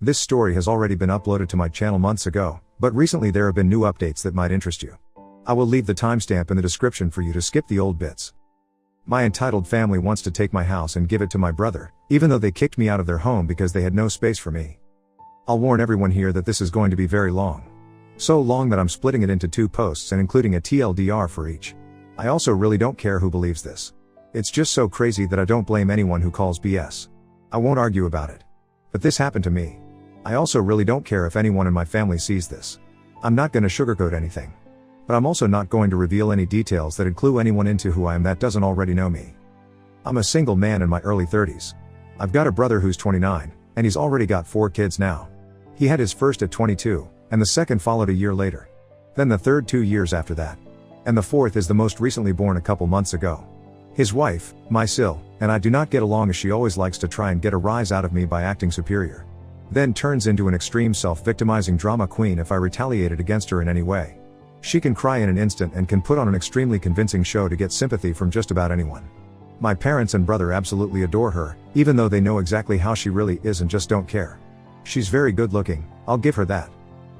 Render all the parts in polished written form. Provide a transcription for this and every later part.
This story has already been uploaded to my channel months ago, but recently there have been new updates that might interest you. I will leave the timestamp in the description for you to skip the old bits. My entitled family wants to take my house and give it to my brother, even though they kicked me out of their home because they had no space for me. I'll warn everyone here that this is going to be very long. So long that I'm splitting it into 2 posts and including a TLDR for each. I also really don't care who believes this. It's just so crazy that I don't blame anyone who calls BS. I won't argue about it. But this happened to me. I also really don't care if anyone in my family sees this. I'm not gonna sugarcoat anything. But I'm also not going to reveal any details that'd clue anyone into who I am that doesn't already know me. I'm a single man in my early 30s. I've got a brother who's 29, and he's already got 4 kids now. He had his first at 22, and the second followed a year later. Then the third 2 years after that. And the fourth is the most recently born a couple months ago. His wife, my Sil, and I do not get along as she always likes to try and get a rise out of me by acting superior. Then turns into an extreme self-victimizing drama queen if I retaliated against her in any way. She can cry in an instant and can put on an extremely convincing show to get sympathy from just about anyone. My parents and brother absolutely adore her, even though they know exactly how she really is and just don't care. She's very good looking, I'll give her that.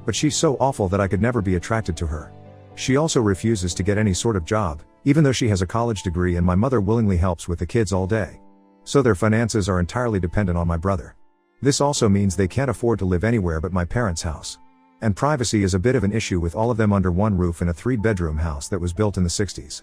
But she's so awful that I could never be attracted to her. She also refuses to get any sort of job, even though she has a college degree and my mother willingly helps with the kids all day. So their finances are entirely dependent on my brother. This also means they can't afford to live anywhere but my parents' house. And privacy is a bit of an issue with all of them under one roof in a 3-bedroom house that was built in the 60s.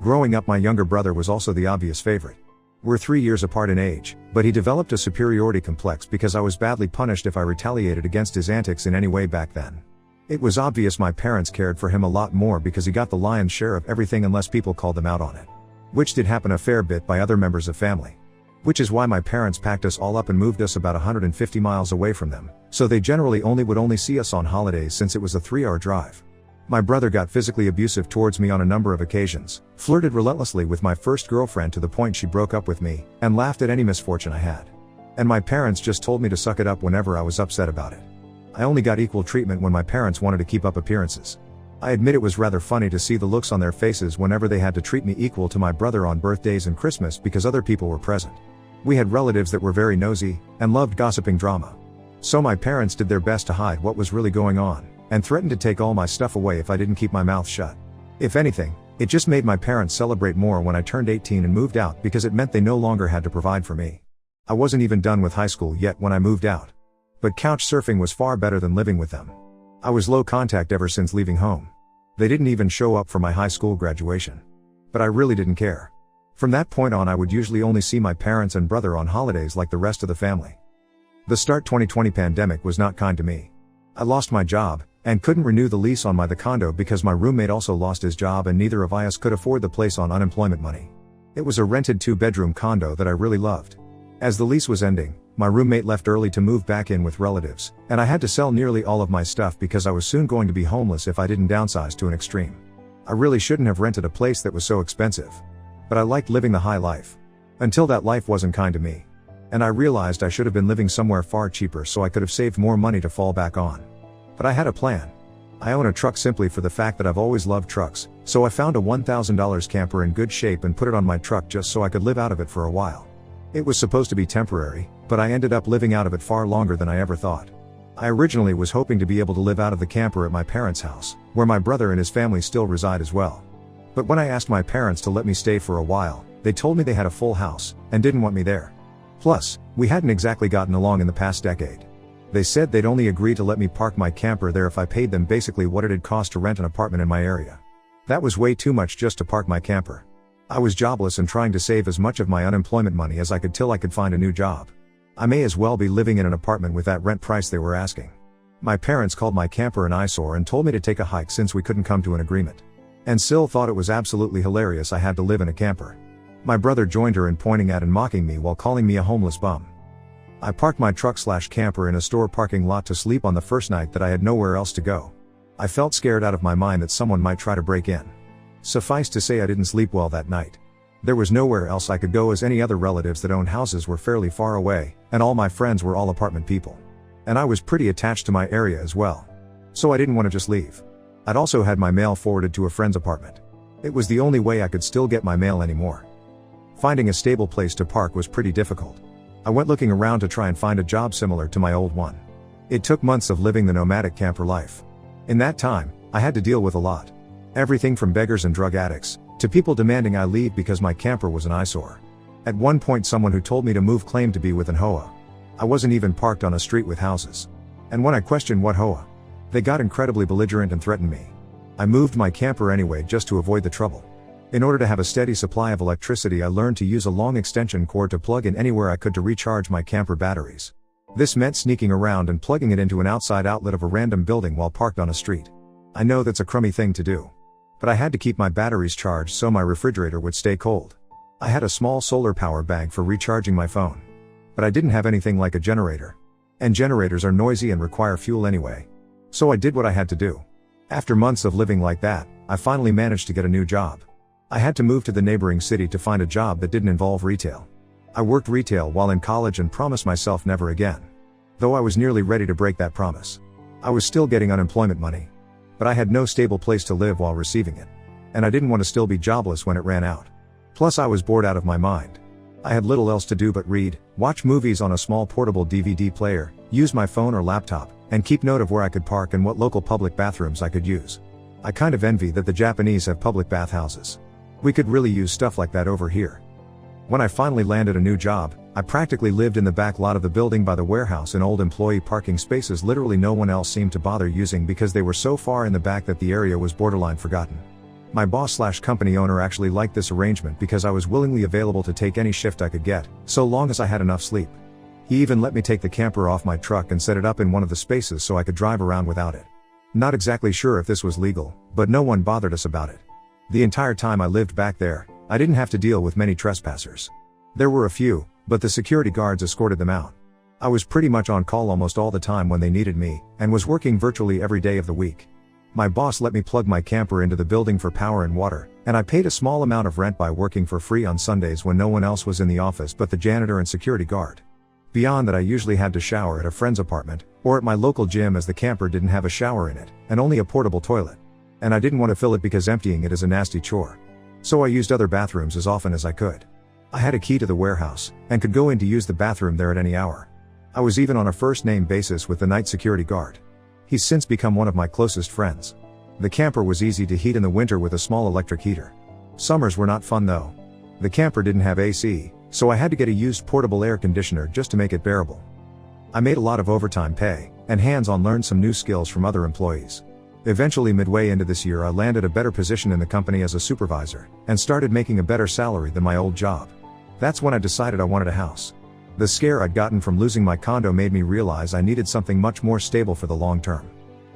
Growing up, my younger brother was also the obvious favorite. We're 3 years apart in age, but he developed a superiority complex because I was badly punished if I retaliated against his antics in any way back then. It was obvious my parents cared for him a lot more because he got the lion's share of everything unless people called them out on it. Which did happen a fair bit by other members of family. Which is why my parents packed us all up and moved us about 150 miles away from them, so they generally would see us on holidays since it was a 3-hour drive. My brother got physically abusive towards me on a number of occasions, flirted relentlessly with my first girlfriend to the point she broke up with me, and laughed at any misfortune I had. And my parents just told me to suck it up whenever I was upset about it. I only got equal treatment when my parents wanted to keep up appearances. I admit it was rather funny to see the looks on their faces whenever they had to treat me equal to my brother on birthdays and Christmas because other people were present. We had relatives that were very nosy, and loved gossiping drama. So my parents did their best to hide what was really going on, and threatened to take all my stuff away if I didn't keep my mouth shut. If anything, it just made my parents celebrate more when I turned 18 and moved out because it meant they no longer had to provide for me. I wasn't even done with high school yet when I moved out. But couch surfing was far better than living with them. I was low contact ever since leaving home. They didn't even show up for my high school graduation. But I really didn't care. From that point on, I would usually only see my parents and brother on holidays like the rest of the family. The start 2020 pandemic was not kind to me. I lost my job, and couldn't renew the lease on the condo because my roommate also lost his job and neither of us could afford the place on unemployment money. It was a rented 2-bedroom condo that I really loved. As the lease was ending, my roommate left early to move back in with relatives, and I had to sell nearly all of my stuff because I was soon going to be homeless if I didn't downsize to an extreme. I really shouldn't have rented a place that was so expensive. But I liked living the high life. Until that life wasn't kind to me. And I realized I should have been living somewhere far cheaper so I could have saved more money to fall back on. But I had a plan. I own a truck simply for the fact that I've always loved trucks, so I found a $1,000 camper in good shape and put it on my truck just so I could live out of it for a while. It was supposed to be temporary, but I ended up living out of it far longer than I ever thought. I originally was hoping to be able to live out of the camper at my parents' house, where my brother and his family still reside as well. But when I asked my parents to let me stay for a while, they told me they had a full house, and didn't want me there. Plus, we hadn't exactly gotten along in the past decade. They said they'd only agree to let me park my camper there if I paid them basically what it'd cost to rent an apartment in my area. That was way too much just to park my camper. I was jobless and trying to save as much of my unemployment money as I could till I could find a new job. I may as well be living in an apartment with that rent price they were asking. My parents called my camper an eyesore and told me to take a hike since we couldn't come to an agreement. And Sil thought it was absolutely hilarious I had to live in a camper. My brother joined her in pointing at and mocking me while calling me a homeless bum. I parked my truck/camper in a store parking lot to sleep on the first night that I had nowhere else to go. I felt scared out of my mind that someone might try to break in. Suffice to say I didn't sleep well that night. There was nowhere else I could go as any other relatives that owned houses were fairly far away, and all my friends were all apartment people. And I was pretty attached to my area as well. So I didn't want to just leave. I'd also had my mail forwarded to a friend's apartment. It was the only way I could still get my mail anymore. Finding a stable place to park was pretty difficult. I went looking around to try and find a job similar to my old one. It took months of living the nomadic camper life. In that time, I had to deal with a lot. Everything from beggars and drug addicts, to people demanding I leave because my camper was an eyesore. At one point someone who told me to move claimed to be with an HOA. I wasn't even parked on a street with houses. And when I questioned what HOA, they got incredibly belligerent and threatened me. I moved my camper anyway just to avoid the trouble. In order to have a steady supply of electricity, I learned to use a long extension cord to plug in anywhere I could to recharge my camper batteries. This meant sneaking around and plugging it into an outside outlet of a random building while parked on a street. I know that's a crummy thing to do. But I had to keep my batteries charged so my refrigerator would stay cold. I had a small solar power bank for recharging my phone. But I didn't have anything like a generator. And generators are noisy and require fuel anyway. So I did what I had to do. After months of living like that, I finally managed to get a new job. I had to move to the neighboring city to find a job that didn't involve retail. I worked retail while in college and promised myself never again. Though I was nearly ready to break that promise. I was still getting unemployment money. But I had no stable place to live while receiving it. And I didn't want to still be jobless when it ran out. Plus I was bored out of my mind. I had little else to do but read, watch movies on a small portable DVD player, use my phone or laptop, and keep note of where I could park and what local public bathrooms I could use. I kind of envy that the Japanese have public bathhouses. We could really use stuff like that over here. When I finally landed a new job, I practically lived in the back lot of the building by the warehouse in old employee parking spaces literally no one else seemed to bother using because they were so far in the back that the area was borderline forgotten. My boss/company owner actually liked this arrangement because I was willingly available to take any shift I could get, so long as I had enough sleep. He even let me take the camper off my truck and set it up in one of the spaces so I could drive around without it. Not exactly sure if this was legal, but no one bothered us about it. The entire time I lived back there, I didn't have to deal with many trespassers. There were a few, but the security guards escorted them out. I was pretty much on call almost all the time when they needed me, and was working virtually every day of the week. My boss let me plug my camper into the building for power and water, and I paid a small amount of rent by working for free on Sundays when no one else was in the office but the janitor and security guard. Beyond that, I usually had to shower at a friend's apartment, or at my local gym as the camper didn't have a shower in it, and only a portable toilet. And I didn't want to fill it because emptying it is a nasty chore. So I used other bathrooms as often as I could. I had a key to the warehouse, and could go in to use the bathroom there at any hour. I was even on a first-name basis with the night security guard. He's since become one of my closest friends. The camper was easy to heat in the winter with a small electric heater. Summers were not fun though. The camper didn't have AC, so I had to get a used portable air conditioner just to make it bearable. I made a lot of overtime pay, and hands-on learned some new skills from other employees. Eventually midway into this year I landed a better position in the company as a supervisor, and started making a better salary than my old job. That's when I decided I wanted a house. The scare I'd gotten from losing my condo made me realize I needed something much more stable for the long term.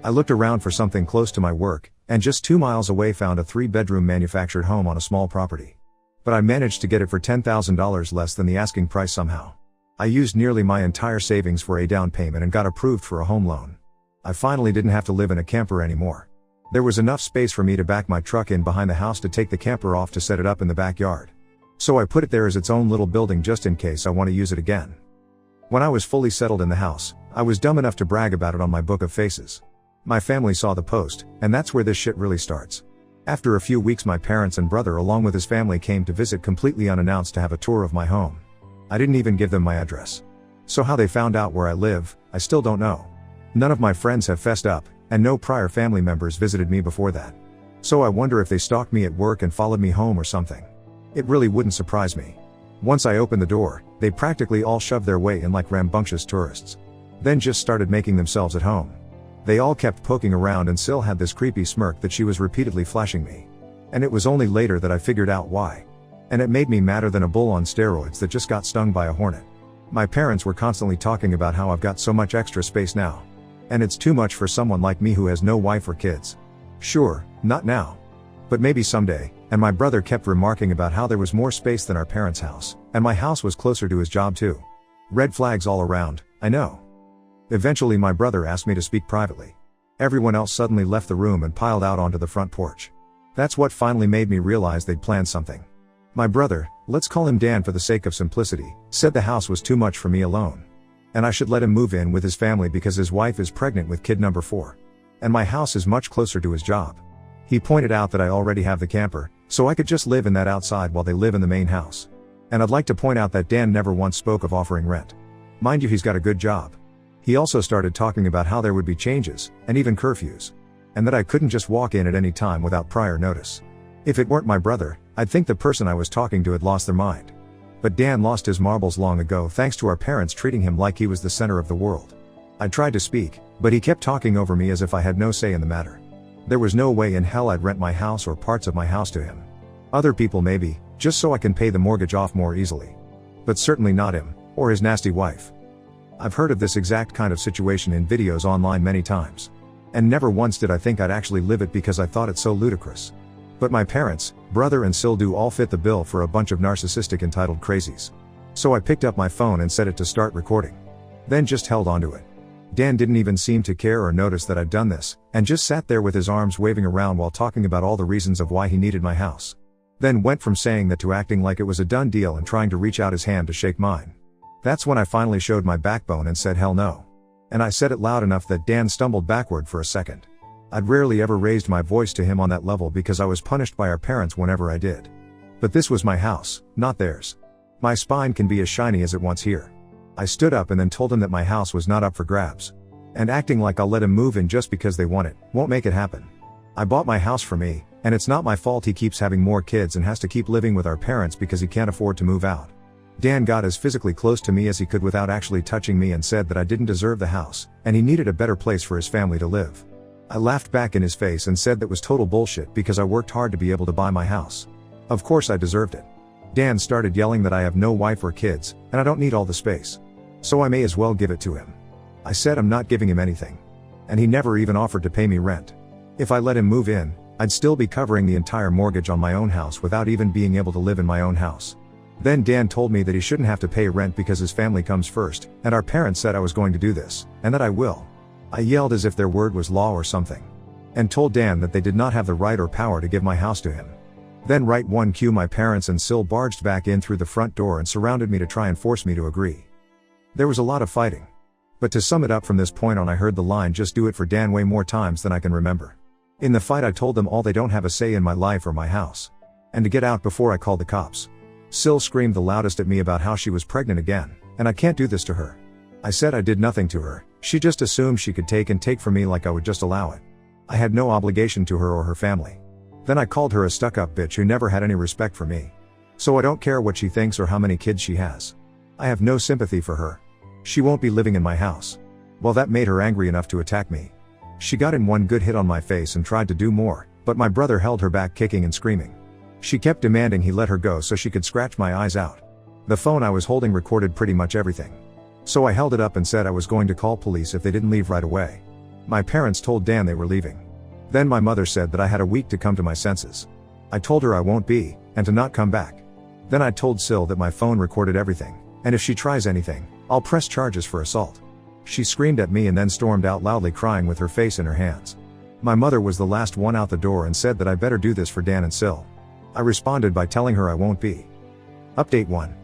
I looked around for something close to my work, and just 2 miles away found a 3-bedroom manufactured home on a small property. But I managed to get it for $10,000 less than the asking price somehow. I used nearly my entire savings for a down payment and got approved for a home loan. I finally didn't have to live in a camper anymore. There was enough space for me to back my truck in behind the house to take the camper off to set it up in the backyard. So I put it there as its own little building just in case I want to use it again. When I was fully settled in the house, I was dumb enough to brag about it on my book of faces. My family saw the post, and that's where this shit really starts. After a few weeks my parents and brother along with his family came to visit completely unannounced to have a tour of my home. I didn't even give them my address. So how they found out where I live, I still don't know. None of my friends have fessed up, and no prior family members visited me before that. So I wonder if they stalked me at work and followed me home or something. It really wouldn't surprise me. Once I opened the door, they practically all shoved their way in like rambunctious tourists. Then just started making themselves at home. They all kept poking around and Sil had this creepy smirk that she was repeatedly flashing me. And it was only later that I figured out why. And it made me madder than a bull on steroids that just got stung by a hornet. My parents were constantly talking about how I've got so much extra space now. And it's too much for someone like me who has no wife or kids. Sure, not now. But maybe someday. And my brother kept remarking about how there was more space than our parents' house, and my house was closer to his job too. Red flags all around, I know. Eventually my brother asked me to speak privately. Everyone else suddenly left the room and piled out onto the front porch. That's what finally made me realize they'd planned something. My brother, let's call him Dan for the sake of simplicity, said the house was too much for me alone. And I should let him move in with his family because his wife is pregnant with kid number 4. And my house is much closer to his job. He pointed out that I already have the camper, so I could just live in that outside while they live in the main house. And I'd like to point out that Dan never once spoke of offering rent. Mind you, he's got a good job. He also started talking about how there would be changes, and even curfews. And that I couldn't just walk in at any time without prior notice. If it weren't my brother, I'd think the person I was talking to had lost their mind. But Dan lost his marbles long ago thanks to our parents treating him like he was the center of the world. I tried to speak, but he kept talking over me as if I had no say in the matter. There was no way in hell I'd rent my house or parts of my house to him. Other people maybe, just so I can pay the mortgage off more easily. But certainly not him, or his nasty wife. I've heard of this exact kind of situation in videos online many times. And never once did I think I'd actually live it because I thought it so ludicrous. But my parents, brother and Sil do all fit the bill for a bunch of narcissistic entitled crazies. So I picked up my phone and set it to start recording. Then just held onto it. Dan didn't even seem to care or notice that I'd done this, and just sat there with his arms waving around while talking about all the reasons of why he needed my house. Then went from saying that to acting like it was a done deal and trying to reach out his hand to shake mine. That's when I finally showed my backbone and said hell no. And I said it loud enough that Dan stumbled backward for a second. I'd rarely ever raised my voice to him on that level because I was punished by our parents whenever I did. But this was my house, not theirs. My spine can be as shiny as it wants here. I stood up and then told him that my house was not up for grabs. And acting like I'll let him move in just because they want it, won't make it happen. I bought my house for me, and it's not my fault he keeps having more kids and has to keep living with our parents because he can't afford to move out. Dan got as physically close to me as he could without actually touching me and said that I didn't deserve the house, and he needed a better place for his family to live. I laughed back in his face and said that was total bullshit because I worked hard to be able to buy my house. Of course I deserved it. Dan started yelling that I have no wife or kids, and I don't need all the space. So I may as well give it to him. I said I'm not giving him anything. And he never even offered to pay me rent. If I let him move in, I'd still be covering the entire mortgage on my own house without even being able to live in my own house. Then Dan told me that he shouldn't have to pay rent because his family comes first, and our parents said I was going to do this, and that I will. I yelled as if their word was law or something. And told Dan that they did not have the right or power to give my house to him. Then right one cue my parents and Sil barged back in through the front door and surrounded me to try and force me to agree. There was a lot of fighting. But to sum it up from this point on I heard the line just do it for Dan way more times than I can remember. In the fight I told them all they don't have a say in my life or my house. And to get out before I called the cops. Sil screamed the loudest at me about how she was pregnant again, and I can't do this to her. I said I did nothing to her, she just assumed she could take from me like I would just allow it. I had no obligation to her or her family. Then I called her a stuck-up bitch who never had any respect for me. So I don't care what she thinks or how many kids she has. I have no sympathy for her. She won't be living in my house. Well, that made her angry enough to attack me. She got in one good hit on my face and tried to do more, but my brother held her back kicking and screaming. She kept demanding he let her go so she could scratch my eyes out. The phone I was holding recorded pretty much everything. So I held it up and said I was going to call police if they didn't leave right away. My parents told Dan they were leaving. Then my mother said that I had a week to come to my senses. I told her I won't be, and to not come back. Then I told Sil that my phone recorded everything, and if she tries anything, I'll press charges for assault. She screamed at me and then stormed out loudly crying with her face in her hands. My mother was the last one out the door and said that I better do this for Dan and Sil. I responded by telling her I won't be. Update 1.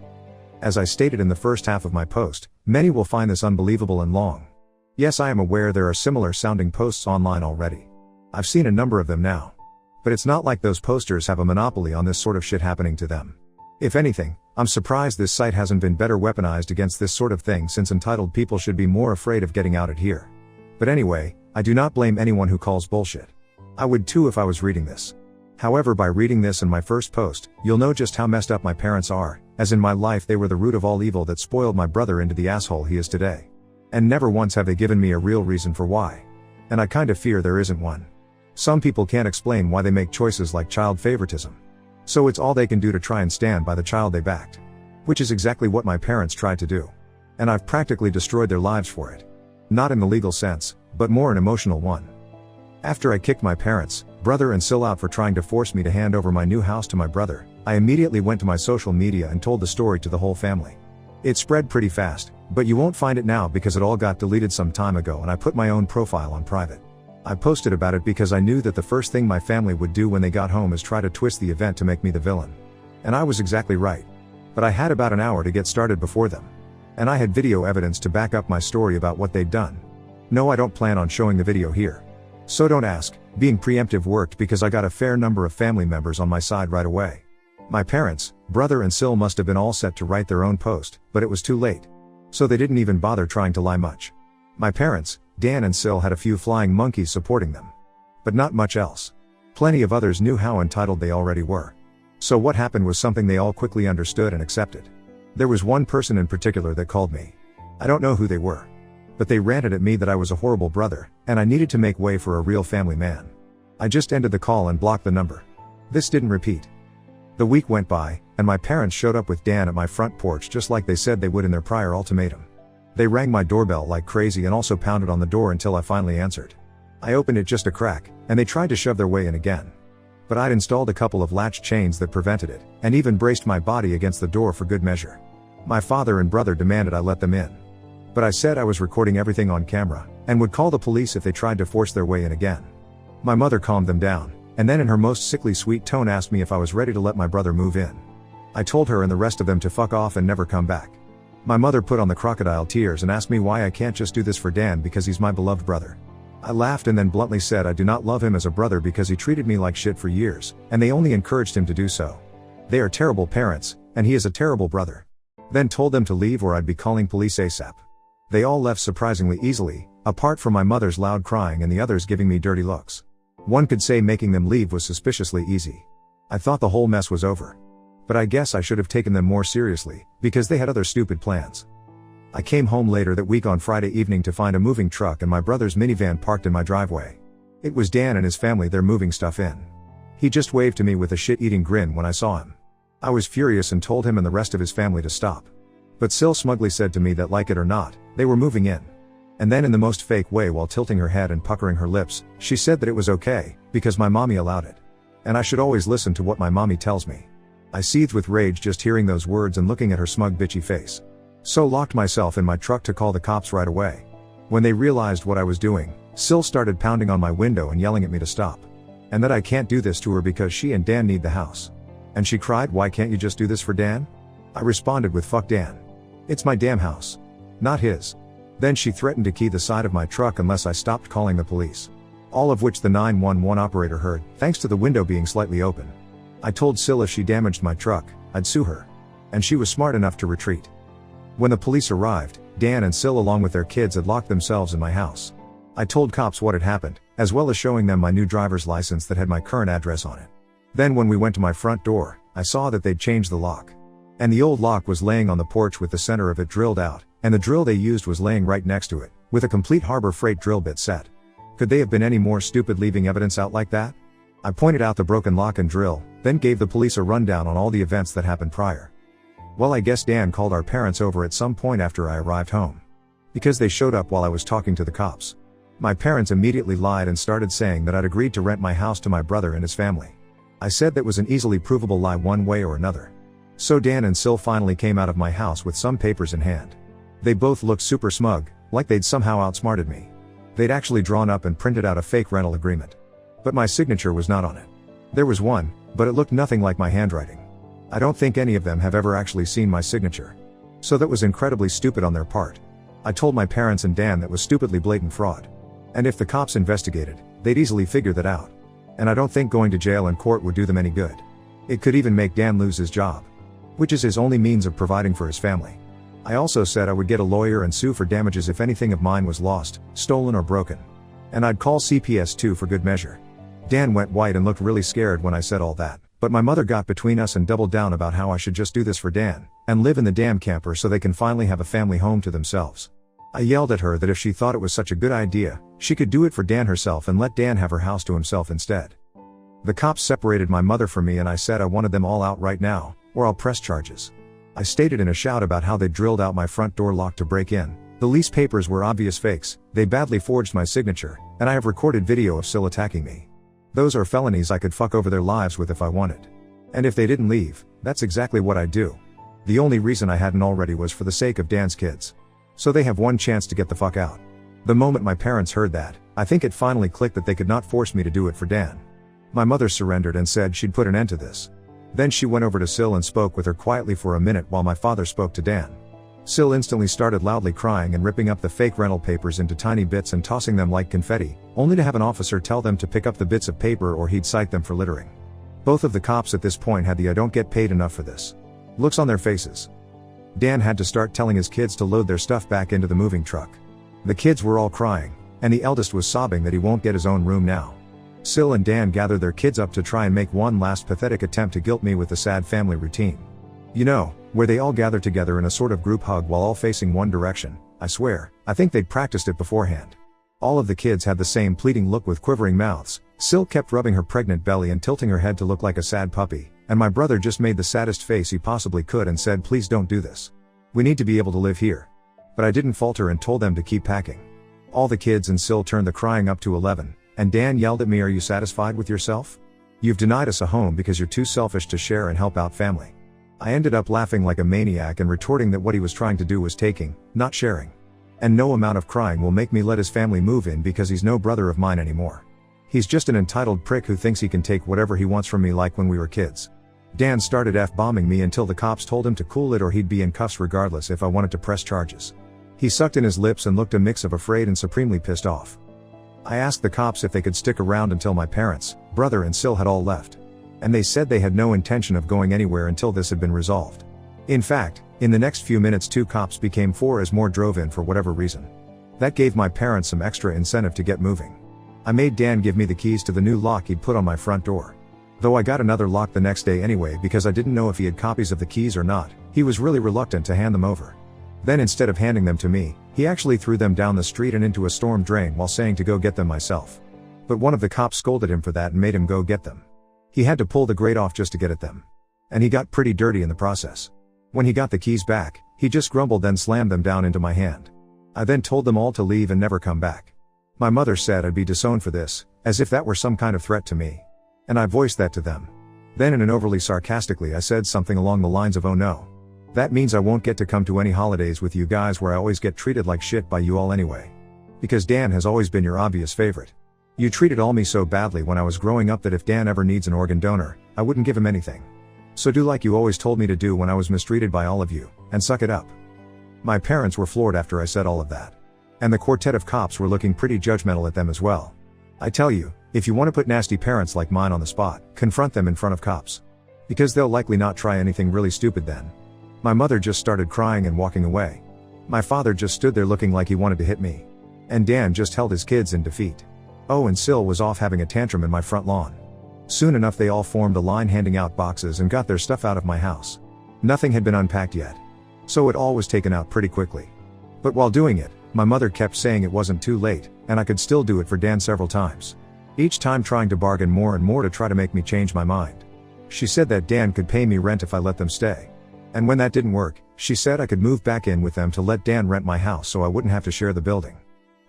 As I stated in the first half of my post, many will find this unbelievable and long. Yes, I am aware there are similar sounding posts online already. I've seen a number of them now. But it's not like those posters have a monopoly on this sort of shit happening to them. If anything, I'm surprised this site hasn't been better weaponized against this sort of thing since entitled people should be more afraid of getting outed here. But anyway, I do not blame anyone who calls bullshit. I would too if I was reading this. However, by reading this and my first post, you'll know just how messed up my parents are, as in my life they were the root of all evil that spoiled my brother into the asshole he is today. And never once have they given me a real reason for why. And I kind of fear there isn't one. Some people can't explain why they make choices like child favoritism. So it's all they can do to try and stand by the child they backed. Which is exactly what my parents tried to do. And I've practically destroyed their lives for it. Not in the legal sense, but more an emotional one. After I kicked my parents, brother and Sil out for trying to force me to hand over my new house to my brother, I immediately went to my social media and told the story to the whole family. It spread pretty fast, but you won't find it now because it all got deleted some time ago and I put my own profile on private. I posted about it because I knew that the first thing my family would do when they got home is try to twist the event to make me the villain. And I was exactly right. But I had about an hour to get started before them. And I had video evidence to back up my story about what they'd done. No, I don't plan on showing the video here. So don't ask, being preemptive worked because I got a fair number of family members on my side right away. My parents, brother and Sil must have been all set to write their own post, but it was too late. So they didn't even bother trying to lie much. My parents, Dan and Sil, had a few flying monkeys supporting them. But not much else. Plenty of others knew how entitled they already were. So what happened was something they all quickly understood and accepted. There was one person in particular that called me. I don't know who they were. But they ranted at me that I was a horrible brother, and I needed to make way for a real family man. I just ended the call and blocked the number. This didn't repeat. The week went by, and my parents showed up with Dan at my front porch just like they said they would in their prior ultimatum. They rang my doorbell like crazy and also pounded on the door until I finally answered. I opened it just a crack, and they tried to shove their way in again. But I'd installed a couple of latch chains that prevented it, and even braced my body against the door for good measure. My father and brother demanded I let them in. But I said I was recording everything on camera, and would call the police if they tried to force their way in again. My mother calmed them down, and then in her most sickly sweet tone asked me if I was ready to let my brother move in. I told her and the rest of them to fuck off and never come back. My mother put on the crocodile tears and asked me why I can't just do this for Dan because he's my beloved brother. I laughed and then bluntly said I do not love him as a brother because he treated me like shit for years, and they only encouraged him to do so. They are terrible parents, and he is a terrible brother. Then told them to leave or I'd be calling police ASAP. They all left surprisingly easily, apart from my mother's loud crying and the others giving me dirty looks. One could say making them leave was suspiciously easy. I thought the whole mess was over. But I guess I should have taken them more seriously, because they had other stupid plans. I came home later that week on Friday evening to find a moving truck and my brother's minivan parked in my driveway. It was Dan and his family there moving stuff in. He just waved to me with a shit-eating grin when I saw him. I was furious and told him and the rest of his family to stop. But Sil smugly said to me that like it or not, they were moving in. And then in the most fake way while tilting her head and puckering her lips, she said that it was okay, because my mommy allowed it. And I should always listen to what my mommy tells me. I seethed with rage just hearing those words and looking at her smug bitchy face. So locked myself in my truck to call the cops right away. When they realized what I was doing, Sil started pounding on my window and yelling at me to stop. And that I can't do this to her because she and Dan need the house. And she cried, "Why can't you just do this for Dan?" I responded with, "Fuck Dan. It's my damn house. Not his." Then she threatened to key the side of my truck unless I stopped calling the police. All of which the 911 operator heard, thanks to the window being slightly open. I told Sil if she damaged my truck, I'd sue her. And she was smart enough to retreat. When the police arrived, Dan and Sil along with their kids had locked themselves in my house. I told cops what had happened, as well as showing them my new driver's license that had my current address on it. Then when we went to my front door, I saw that they'd changed the lock. And the old lock was laying on the porch with the center of it drilled out, and the drill they used was laying right next to it, with a complete Harbor Freight drill bit set. Could they have been any more stupid leaving evidence out like that? I pointed out the broken lock and drill, then gave the police a rundown on all the events that happened prior. Well, I guess Dan called our parents over at some point after I arrived home. Because they showed up while I was talking to the cops. My parents immediately lied and started saying that I'd agreed to rent my house to my brother and his family. I said that was an easily provable lie one way or another. So Dan and Sil finally came out of my house with some papers in hand. They both looked super smug, like they'd somehow outsmarted me. They'd actually drawn up and printed out a fake rental agreement. But my signature was not on it. There was one, but it looked nothing like my handwriting. I don't think any of them have ever actually seen my signature. So that was incredibly stupid on their part. I told my parents and Dan that was stupidly blatant fraud. And if the cops investigated, they'd easily figure that out. And I don't think going to jail and court would do them any good. It could even make Dan lose his job. Which is his only means of providing for his family. I also said I would get a lawyer and sue for damages if anything of mine was lost, stolen or broken. And I'd call CPS too for good measure. Dan went white and looked really scared when I said all that, but my mother got between us and doubled down about how I should just do this for Dan, and live in the damn camper so they can finally have a family home to themselves. I yelled at her that if she thought it was such a good idea, she could do it for Dan herself and let Dan have her house to himself instead. The cops separated my mother from me and I said I wanted them all out right now, or I'll press charges. I stated in a shout about how they drilled out my front door lock to break in. The lease papers were obvious fakes, they badly forged my signature, and I have recorded video of Sil attacking me. Those are felonies I could fuck over their lives with if I wanted. And if they didn't leave, that's exactly what I'd do. The only reason I hadn't already was for the sake of Dan's kids. So they have one chance to get the fuck out. The moment my parents heard that, I think it finally clicked that they could not force me to do it for Dan. My mother surrendered and said she'd put an end to this. Then she went over to Sil and spoke with her quietly for a minute while my father spoke to Dan. Sil instantly started loudly crying and ripping up the fake rental papers into tiny bits and tossing them like confetti, only to have an officer tell them to pick up the bits of paper or he'd cite them for littering. Both of the cops at this point had the "I don't get paid enough for this" looks on their faces. Dan had to start telling his kids to load their stuff back into the moving truck. The kids were all crying, and the eldest was sobbing that he won't get his own room now. Sil and Dan gathered their kids up to try and make one last pathetic attempt to guilt me with the sad family routine. You know, where they all gather together in a sort of group hug while all facing one direction. I swear, I think they'd practiced it beforehand. All of the kids had the same pleading look with quivering mouths. Sil kept rubbing her pregnant belly and tilting her head to look like a sad puppy, and my brother just made the saddest face he possibly could and said, "Please don't do this. We need to be able to live here." But I didn't falter and told them to keep packing. All the kids and Sil turned the crying up to 11, and Dan yelled at me, "Are you satisfied with yourself? You've denied us a home because you're too selfish to share and help out family." I ended up laughing like a maniac and retorting that what he was trying to do was taking, not sharing. And no amount of crying will make me let his family move in because he's no brother of mine anymore. He's just an entitled prick who thinks he can take whatever he wants from me like when we were kids. Dan started F-bombing me until the cops told him to cool it or he'd be in cuffs regardless if I wanted to press charges. He sucked in his lips and looked a mix of afraid and supremely pissed off. I asked the cops if they could stick around until my parents, brother and Sil had all left. And they said they had no intention of going anywhere until this had been resolved. In fact, in the next few minutes 2 cops became 4 as more drove in for whatever reason. That gave my parents some extra incentive to get moving. I made Dan give me the keys to the new lock he'd put on my front door. Though I got another lock the next day anyway because I didn't know if he had copies of the keys or not, he was really reluctant to hand them over. Then instead of handing them to me, he actually threw them down the street and into a storm drain while saying to go get them myself. But one of the cops scolded him for that and made him go get them. He had to pull the grate off just to get at them. And he got pretty dirty in the process. When he got the keys back, he just grumbled then slammed them down into my hand. I then told them all to leave and never come back. My mother said I'd be disowned for this, as if that were some kind of threat to me. And I voiced that to them. Then in an overly sarcastically I said something along the lines of, "Oh no. That means I won't get to come to any holidays with you guys where I always get treated like shit by you all anyway. Because Dan has always been your obvious favorite. You treated all me so badly when I was growing up that if Dan ever needs an organ donor, I wouldn't give him anything. So do like you always told me to do when I was mistreated by all of you, and suck it up." My parents were floored after I said all of that. And the quartet of cops were looking pretty judgmental at them as well. I tell you, if you want to put nasty parents like mine on the spot, confront them in front of cops. Because they'll likely not try anything really stupid then. My mother just started crying and walking away. My father just stood there looking like he wanted to hit me. And Dan just held his kids in defeat. Oh, and Sil was off having a tantrum in my front lawn. Soon enough they all formed a line handing out boxes and got their stuff out of my house. Nothing had been unpacked yet. So it all was taken out pretty quickly. But while doing it, my mother kept saying it wasn't too late, and I could still do it for Dan several times. Each time trying to bargain more and more to try to make me change my mind. She said that Dan could pay me rent if I let them stay. And when that didn't work, she said I could move back in with them to let Dan rent my house so I wouldn't have to share the building.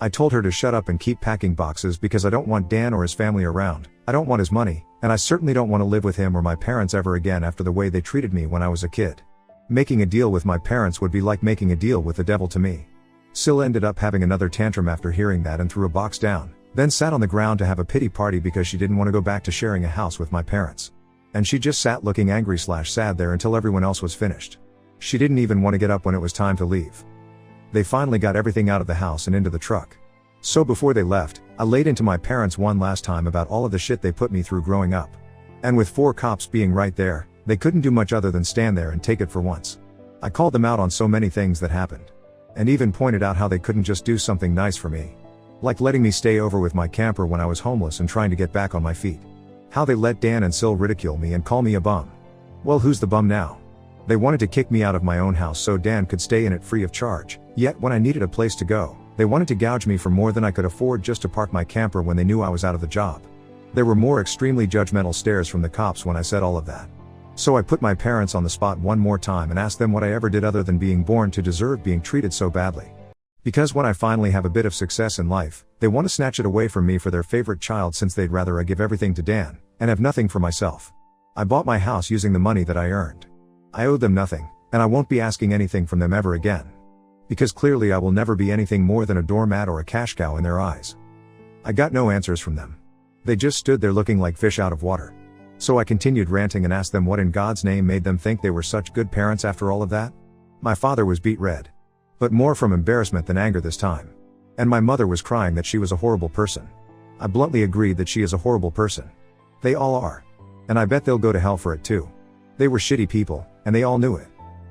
I told her to shut up and keep packing boxes because I don't want Dan or his family around, I don't want his money, and I certainly don't want to live with him or my parents ever again after the way they treated me when I was a kid. Making a deal with my parents would be like making a deal with the devil to me. Sil ended up having another tantrum after hearing that and threw a box down, then sat on the ground to have a pity party because she didn't want to go back to sharing a house with my parents. And she just sat looking angry/sad there until everyone else was finished. She didn't even want to get up when it was time to leave. They finally got everything out of the house and into the truck. So before they left, I laid into my parents one last time about all of the shit they put me through growing up. And with 4 cops being right there, they couldn't do much other than stand there and take it for once. I called them out on so many things that happened. And even pointed out how they couldn't just do something nice for me. Like letting me stay over with my camper when I was homeless and trying to get back on my feet. How they let Dan and Sil ridicule me and call me a bum. Well, who's the bum now? They wanted to kick me out of my own house so Dan could stay in it free of charge, yet when I needed a place to go, they wanted to gouge me for more than I could afford just to park my camper when they knew I was out of the job. There were more extremely judgmental stares from the cops when I said all of that. So I put my parents on the spot one more time and asked them what I ever did other than being born to deserve being treated so badly. Because when I finally have a bit of success in life, they want to snatch it away from me for their favorite child since they'd rather I give everything to Dan, and have nothing for myself. I bought my house using the money that I earned. I owed them nothing, and I won't be asking anything from them ever again. Because clearly I will never be anything more than a doormat or a cash cow in their eyes. I got no answers from them. They just stood there looking like fish out of water. So I continued ranting and asked them what in God's name made them think they were such good parents after all of that. My father was beet red. But more from embarrassment than anger this time. And my mother was crying that she was a horrible person. I bluntly agreed that she is a horrible person. They all are. And I bet they'll go to hell for it too. They were shitty people, and they all knew it.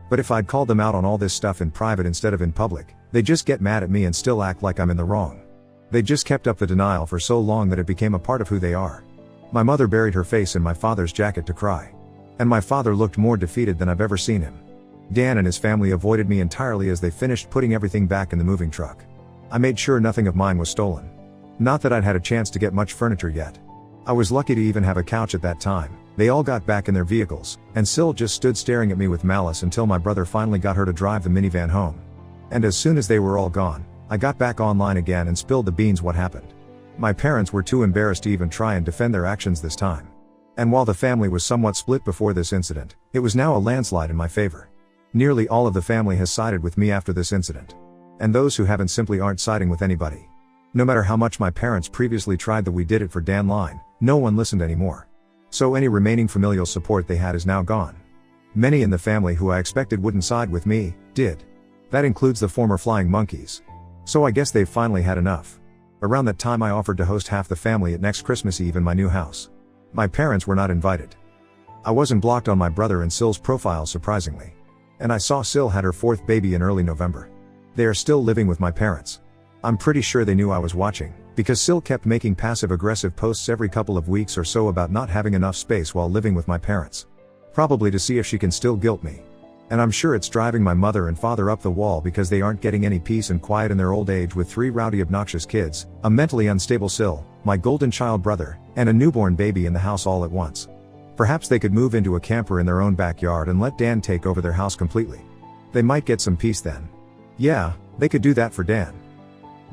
But if I'd called them out on all this stuff in private instead of in public, they'd just get mad at me and still act like I'm in the wrong. They just kept up the denial for so long that it became a part of who they are. My mother buried her face in my father's jacket to cry. And my father looked more defeated than I've ever seen him. Dan and his family avoided me entirely as they finished putting everything back in the moving truck. I made sure nothing of mine was stolen. Not that I'd had a chance to get much furniture yet. I was lucky to even have a couch at that time. They all got back in their vehicles, and Syl just stood staring at me with malice until my brother finally got her to drive the minivan home. And as soon as they were all gone, I got back online again and spilled the beans what happened. My parents were too embarrassed to even try and defend their actions this time. And while the family was somewhat split before this incident, it was now a landslide in my favor. Nearly all of the family has sided with me after this incident. And those who haven't simply aren't siding with anybody. No matter how much my parents previously tried the "we did it for Dan" line, no one listened anymore. So any remaining familial support they had is now gone. Many in the family who I expected wouldn't side with me, did. That includes the former Flying Monkeys. So I guess they've finally had enough. Around that time I offered to host half the family at next Christmas Eve in my new house. My parents were not invited. I wasn't blocked on my brother and Syl's profile surprisingly. And I saw Syl had her fourth baby in early November. They are still living with my parents. I'm pretty sure they knew I was watching, because Syl kept making passive-aggressive posts every couple of weeks or so about not having enough space while living with my parents. Probably to see if she can still guilt me. And I'm sure it's driving my mother and father up the wall because they aren't getting any peace and quiet in their old age with 3 rowdy obnoxious kids, a mentally unstable Syl, my golden child brother, and a newborn baby in the house all at once. Perhaps they could move into a camper in their own backyard and let Dan take over their house completely. They might get some peace then. Yeah, they could do that for Dan.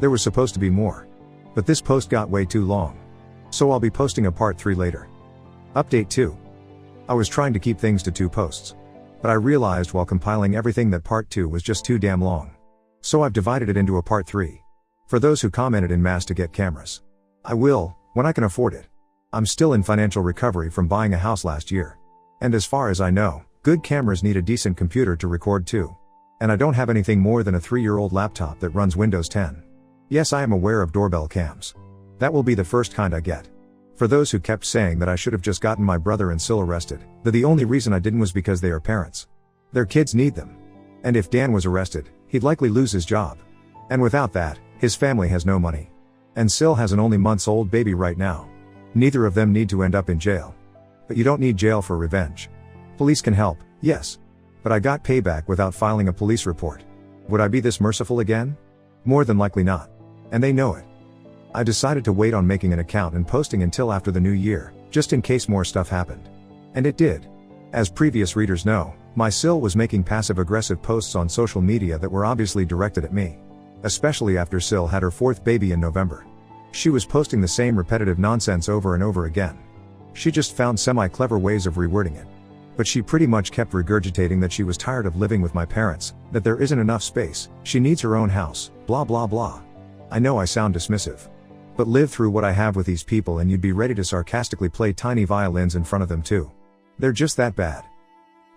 There was supposed to be more. But this post got way too long. So I'll be posting a part 3 later. Update 2. I was trying to keep things to 2 posts. But I realized while compiling everything that part 2 was just too damn long. So I've divided it into a part 3. For those who commented en masse to get cameras. I will, when I can afford it. I'm still in financial recovery from buying a house last year. And as far as I know, good cameras need a decent computer to record too. And I don't have anything more than a 3-year-old laptop that runs Windows 10. Yes, I am aware of doorbell cams. That will be the first kind I get. For those who kept saying that I should have just gotten my brother and Syl arrested, that the only reason I didn't was because they are parents. Their kids need them. And if Dan was arrested, he'd likely lose his job. And without that, his family has no money. And Syl has an only months-old baby right now. Neither of them need to end up in jail. But you don't need jail for revenge. Police can help, yes. But I got payback without filing a police report. Would I be this merciful again? More than likely not. And they know it. I decided to wait on making an account and posting until after the new year, just in case more stuff happened. And it did. As previous readers know, my Syl was making passive-aggressive posts on social media that were obviously directed at me. Especially after Syl had her 4th baby in November. She was posting the same repetitive nonsense over and over again. She just found semi-clever ways of rewording it. But she pretty much kept regurgitating that she was tired of living with my parents, that there isn't enough space, she needs her own house, blah blah blah. I know I sound dismissive. But live through what I have with these people and you'd be ready to sarcastically play tiny violins in front of them too. They're just that bad.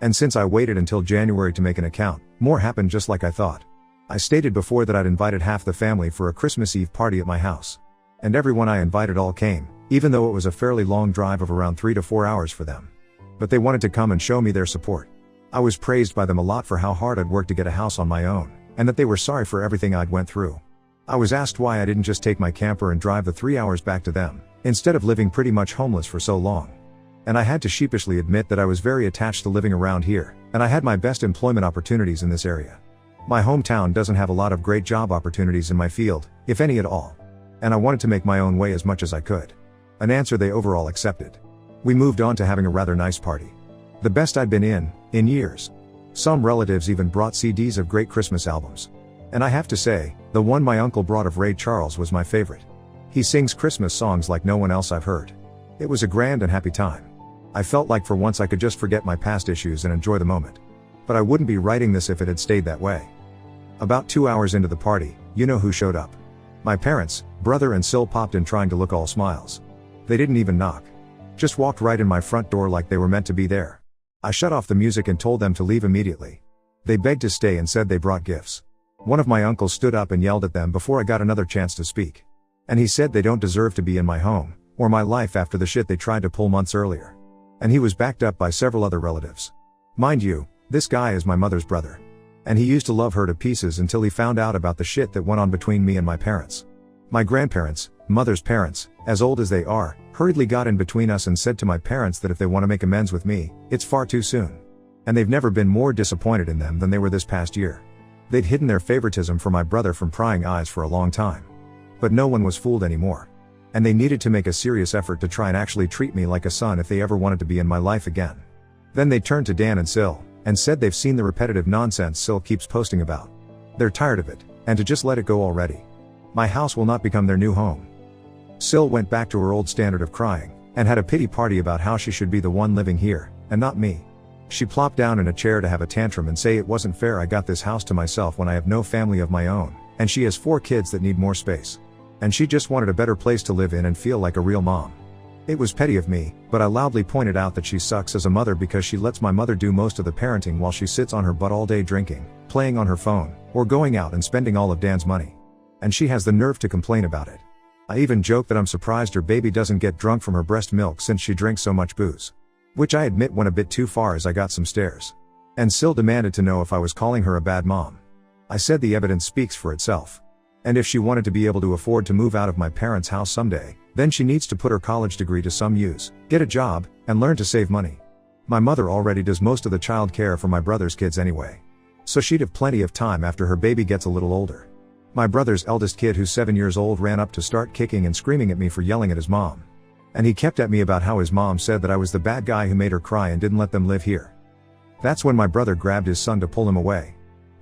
And since I waited until January to make an account, more happened just like I thought. I stated before that I'd invited half the family for a Christmas Eve party at my house. And everyone I invited all came, even though it was a fairly long drive of around 3 to 4 hours for them. But they wanted to come and show me their support. I was praised by them a lot for how hard I'd worked to get a house on my own, and that they were sorry for everything I'd went through. I was asked why I didn't just take my camper and drive the 3 hours back to them, instead of living pretty much homeless for so long. And I had to sheepishly admit that I was very attached to living around here, and I had my best employment opportunities in this area. My hometown doesn't have a lot of great job opportunities in my field, if any at all. And I wanted to make my own way as much as I could. An answer they overall accepted. We moved on to having a rather nice party. The best I'd been in years. Some relatives even brought CDs of great Christmas albums. And I have to say, the one my uncle brought of Ray Charles was my favorite. He sings Christmas songs like no one else I've heard. It was a grand and happy time. I felt like for once I could just forget my past issues and enjoy the moment. But I wouldn't be writing this if it had stayed that way. About 2 hours into the party, you know who showed up. My parents, brother and Syl popped in trying to look all smiles. They didn't even knock. Just walked right in my front door like they were meant to be there. I shut off the music and told them to leave immediately. They begged to stay and said they brought gifts. One of my uncles stood up and yelled at them before I got another chance to speak. And he said they don't deserve to be in my home, or my life after the shit they tried to pull months earlier. And he was backed up by several other relatives. Mind you, This guy is my mother's brother. And he used to love her to pieces until he found out about the shit that went on between me and my parents. My grandparents, mother's parents, as old as they are, hurriedly got in between us and said to my parents that if they want to make amends with me, it's far too soon. And they've never been more disappointed in them than they were this past year. They'd hidden their favoritism for my brother from prying eyes for a long time. But no one was fooled anymore. And they needed to make a serious effort to try and actually treat me like a son if they ever wanted to be in my life again. Then they turned to Dan and Sil, and said they've seen the repetitive nonsense Sil keeps posting about. They're tired of it, and to just let it go already. My house will not become their new home. Sil went back to her old standard of crying, and had a pity party about how she should be the one living here, and not me. She plopped down in a chair to have a tantrum and say it wasn't fair I got this house to myself when I have no family of my own, and she has 4 kids that need more space. And she just wanted a better place to live in and feel like a real mom. It was petty of me, but I loudly pointed out that she sucks as a mother because she lets my mother do most of the parenting while she sits on her butt all day drinking, playing on her phone, or going out and spending all of Dan's money. And she has the nerve to complain about it. I even joked that I'm surprised her baby doesn't get drunk from her breast milk since she drinks so much booze. Which I admit went a bit too far as I got some stares. And Sil demanded to know if I was calling her a bad mom. I said the evidence speaks for itself. And if she wanted to be able to afford to move out of my parents' house someday, then she needs to put her college degree to some use, get a job, and learn to save money. My mother already does most of the child care for my brother's kids anyway. So she'd have plenty of time after her baby gets a little older. My brother's eldest kid, who's 7 years old, ran up to start kicking and screaming at me for yelling at his mom. And he kept at me about how his mom said that I was the bad guy who made her cry and didn't let them live here. That's when my brother grabbed his son to pull him away.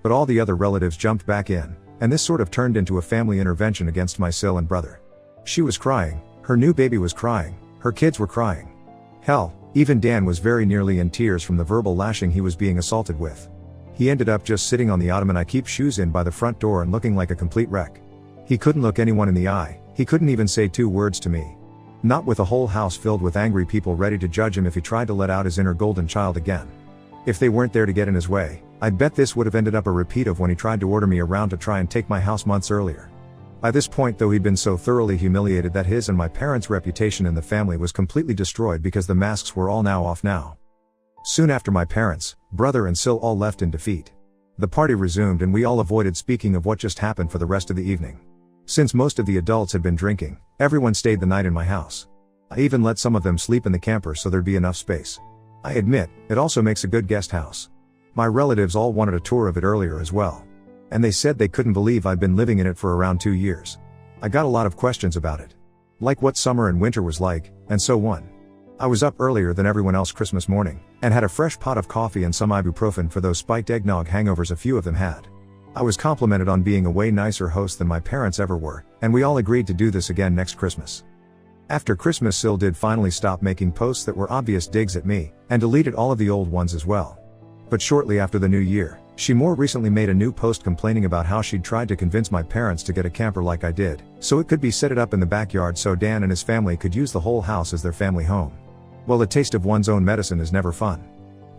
But all the other relatives jumped back in, and this sort of turned into a family intervention against my Sil and brother. She was crying, her new baby was crying, her kids were crying. Hell, even Dan was very nearly in tears from the verbal lashing he was being assaulted with. He ended up just sitting on the ottoman I keep shoes in by the front door and looking like a complete wreck. He couldn't look anyone in the eye, he couldn't even say 2 words to me. Not with a whole house filled with angry people ready to judge him if he tried to let out his inner golden child again. If they weren't there to get in his way, I'd bet this would have ended up a repeat of when he tried to order me around to try and take my house months earlier. By this point though, he'd been so thoroughly humiliated that his and my parents' reputation in the family was completely destroyed because the masks were all now off now. Soon after, my parents, brother and Sil all left in defeat. The party resumed and we all avoided speaking of what just happened for the rest of the evening. Since most of the adults had been drinking, everyone stayed the night in my house. I even let some of them sleep in the camper so there'd be enough space. I admit, it also makes a good guest house. My relatives all wanted a tour of it earlier as well. And they said they couldn't believe I'd been living in it for around 2 years. I got a lot of questions about it. Like what summer and winter was like, and so on. I was up earlier than everyone else Christmas morning, and had a fresh pot of coffee and some ibuprofen for those spiked eggnog hangovers a few of them had. I was complimented on being a way nicer host than my parents ever were, and we all agreed to do this again next Christmas. After Christmas, Sil did finally stop making posts that were obvious digs at me, and deleted all of the old ones as well. But shortly after the new year, she more recently made a new post complaining about how she'd tried to convince my parents to get a camper like I did, so it could be set up in the backyard so Dan and his family could use the whole house as their family home. Well, a taste of one's own medicine is never fun.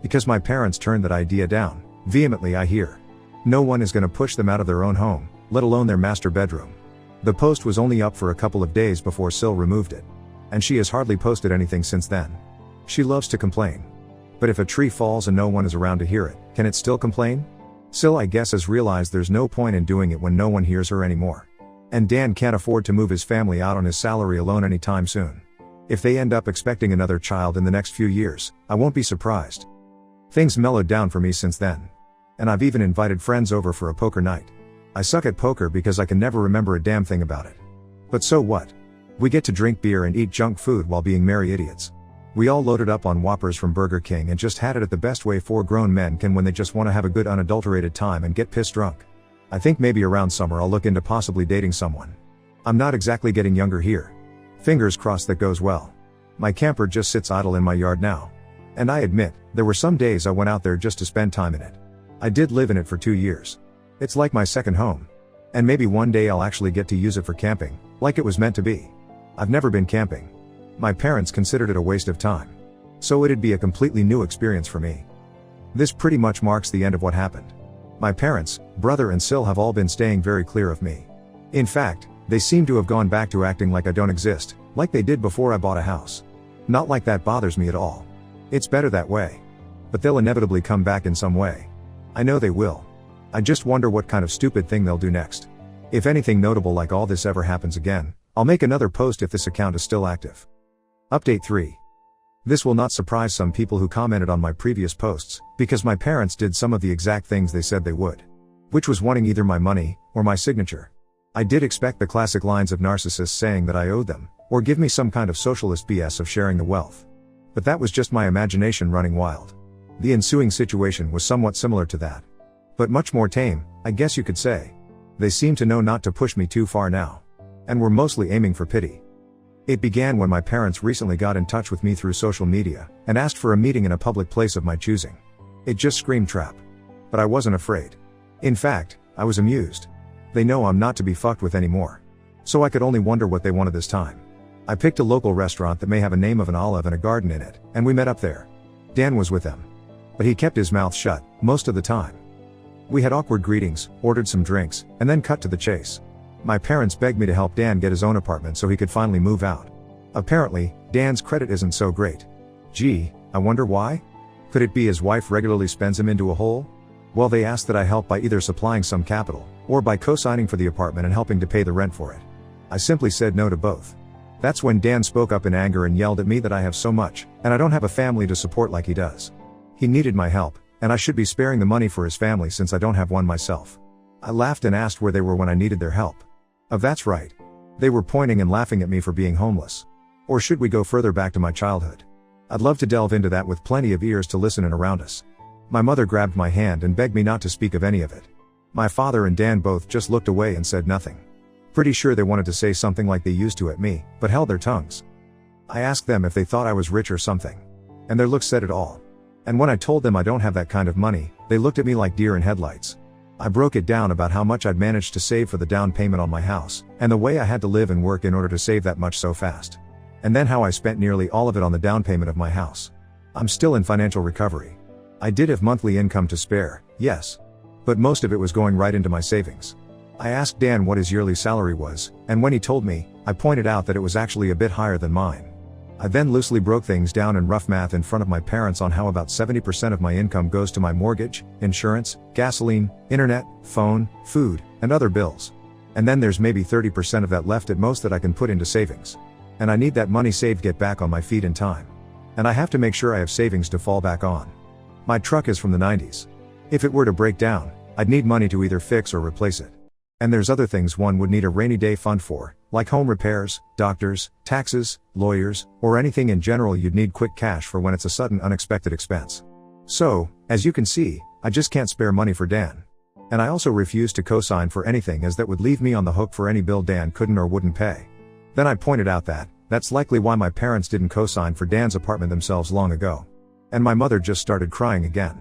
Because my parents turned that idea down, vehemently I hear. No one is gonna push them out of their own home, let alone their master bedroom. The post was only up for a couple of days before Sil removed it. And she has hardly posted anything since then. She loves to complain. But if a tree falls and no one is around to hear it, can it still complain? Sil, I guess, has realized there's no point in doing it when no one hears her anymore. And Dan can't afford to move his family out on his salary alone anytime soon. If they end up expecting another child in the next few years, I won't be surprised. Things mellowed down for me since then. And I've even invited friends over for a poker night. I suck at poker because I can never remember a damn thing about it. But so what? We get to drink beer and eat junk food while being merry idiots. We all loaded up on Whoppers from Burger King and just had it at the best way 4 grown men can when they just want to have a good unadulterated time and get pissed drunk. I think maybe around summer I'll look into possibly dating someone. I'm not exactly getting younger here. Fingers crossed that goes well. My camper just sits idle in my yard now. And I admit, there were some days I went out there just to spend time in it. I did live in it for 2 years. It's like my second home. And maybe one day I'll actually get to use it for camping, like it was meant to be. I've never been camping. My parents considered it a waste of time. So it'd be a completely new experience for me. This pretty much marks the end of what happened. My parents, brother and Sil have all been staying very clear of me. In fact, they seem to have gone back to acting like I don't exist, like they did before I bought a house. Not like that bothers me at all. It's better that way. But they'll inevitably come back in some way. I know they will. I just wonder what kind of stupid thing they'll do next. If anything notable like all this ever happens again, I'll make another post if this account is still active. Update 3. This will not surprise some people who commented on my previous posts, because my parents did some of the exact things they said they would. Which was wanting either my money, or my signature. I did expect the classic lines of narcissists saying that I owed them, or give me some kind of socialist BS of sharing the wealth. But that was just my imagination running wild. The ensuing situation was somewhat similar to that. But much more tame, I guess you could say. They seemed to know not to push me too far now. And were mostly aiming for pity. It began when my parents recently got in touch with me through social media, and asked for a meeting in a public place of my choosing. It just screamed trap. But I wasn't afraid. In fact, I was amused. They know I'm not to be fucked with anymore. So I could only wonder what they wanted this time. I picked a local restaurant that may have a name of an olive and a garden in it, and we met up there. Dan was with them. But he kept his mouth shut, most of the time. We had awkward greetings, ordered some drinks, and then cut to the chase. My parents begged me to help Dan get his own apartment so he could finally move out. Apparently, Dan's credit isn't so great. Gee, I wonder why? Could it be his wife regularly spends him into a hole? Well, they asked that I help by either supplying some capital, or by co-signing for the apartment and helping to pay the rent for it. I simply said no to both. That's when Dan spoke up in anger and yelled at me that I have so much, and I don't have a family to support like he does. He needed my help, and I should be sparing the money for his family since I don't have one myself. I laughed and asked where they were when I needed their help. That's right. They were pointing and laughing at me for being homeless. Or should we go further back to my childhood? I'd love to delve into that with plenty of ears to listen and around us. My mother grabbed my hand and begged me not to speak of any of it. My father and Dan both just looked away and said nothing. Pretty sure they wanted to say something like they used to at me, but held their tongues. I asked them if they thought I was rich or something. And their looks said it all. And when I told them I don't have that kind of money, they looked at me like deer in headlights. I broke it down about how much I'd managed to save for the down payment on my house, and the way I had to live and work in order to save that much so fast. And then how I spent nearly all of it on the down payment of my house. I'm still in financial recovery. I did have monthly income to spare, yes. But most of it was going right into my savings. I asked Dan what his yearly salary was, and when he told me, I pointed out that it was actually a bit higher than mine. I then loosely broke things down in rough math in front of my parents on how about 70% of my income goes to my mortgage, insurance, gasoline, internet, phone, food, and other bills. And then there's maybe 30% of that left at most that I can put into savings. And I need that money saved to get back on my feet in time. And I have to make sure I have savings to fall back on. My truck is from the 90s. If it were to break down, I'd need money to either fix or replace it. And there's other things one would need a rainy day fund for, like home repairs, doctors, taxes, lawyers, or anything in general you'd need quick cash for when it's a sudden unexpected expense. So, as you can see, I just can't spare money for Dan. And I also refuse to co-sign for anything as that would leave me on the hook for any bill Dan couldn't or wouldn't pay. Then I pointed out that, that's likely why my parents didn't co-sign for Dan's apartment themselves long ago. And my mother just started crying again.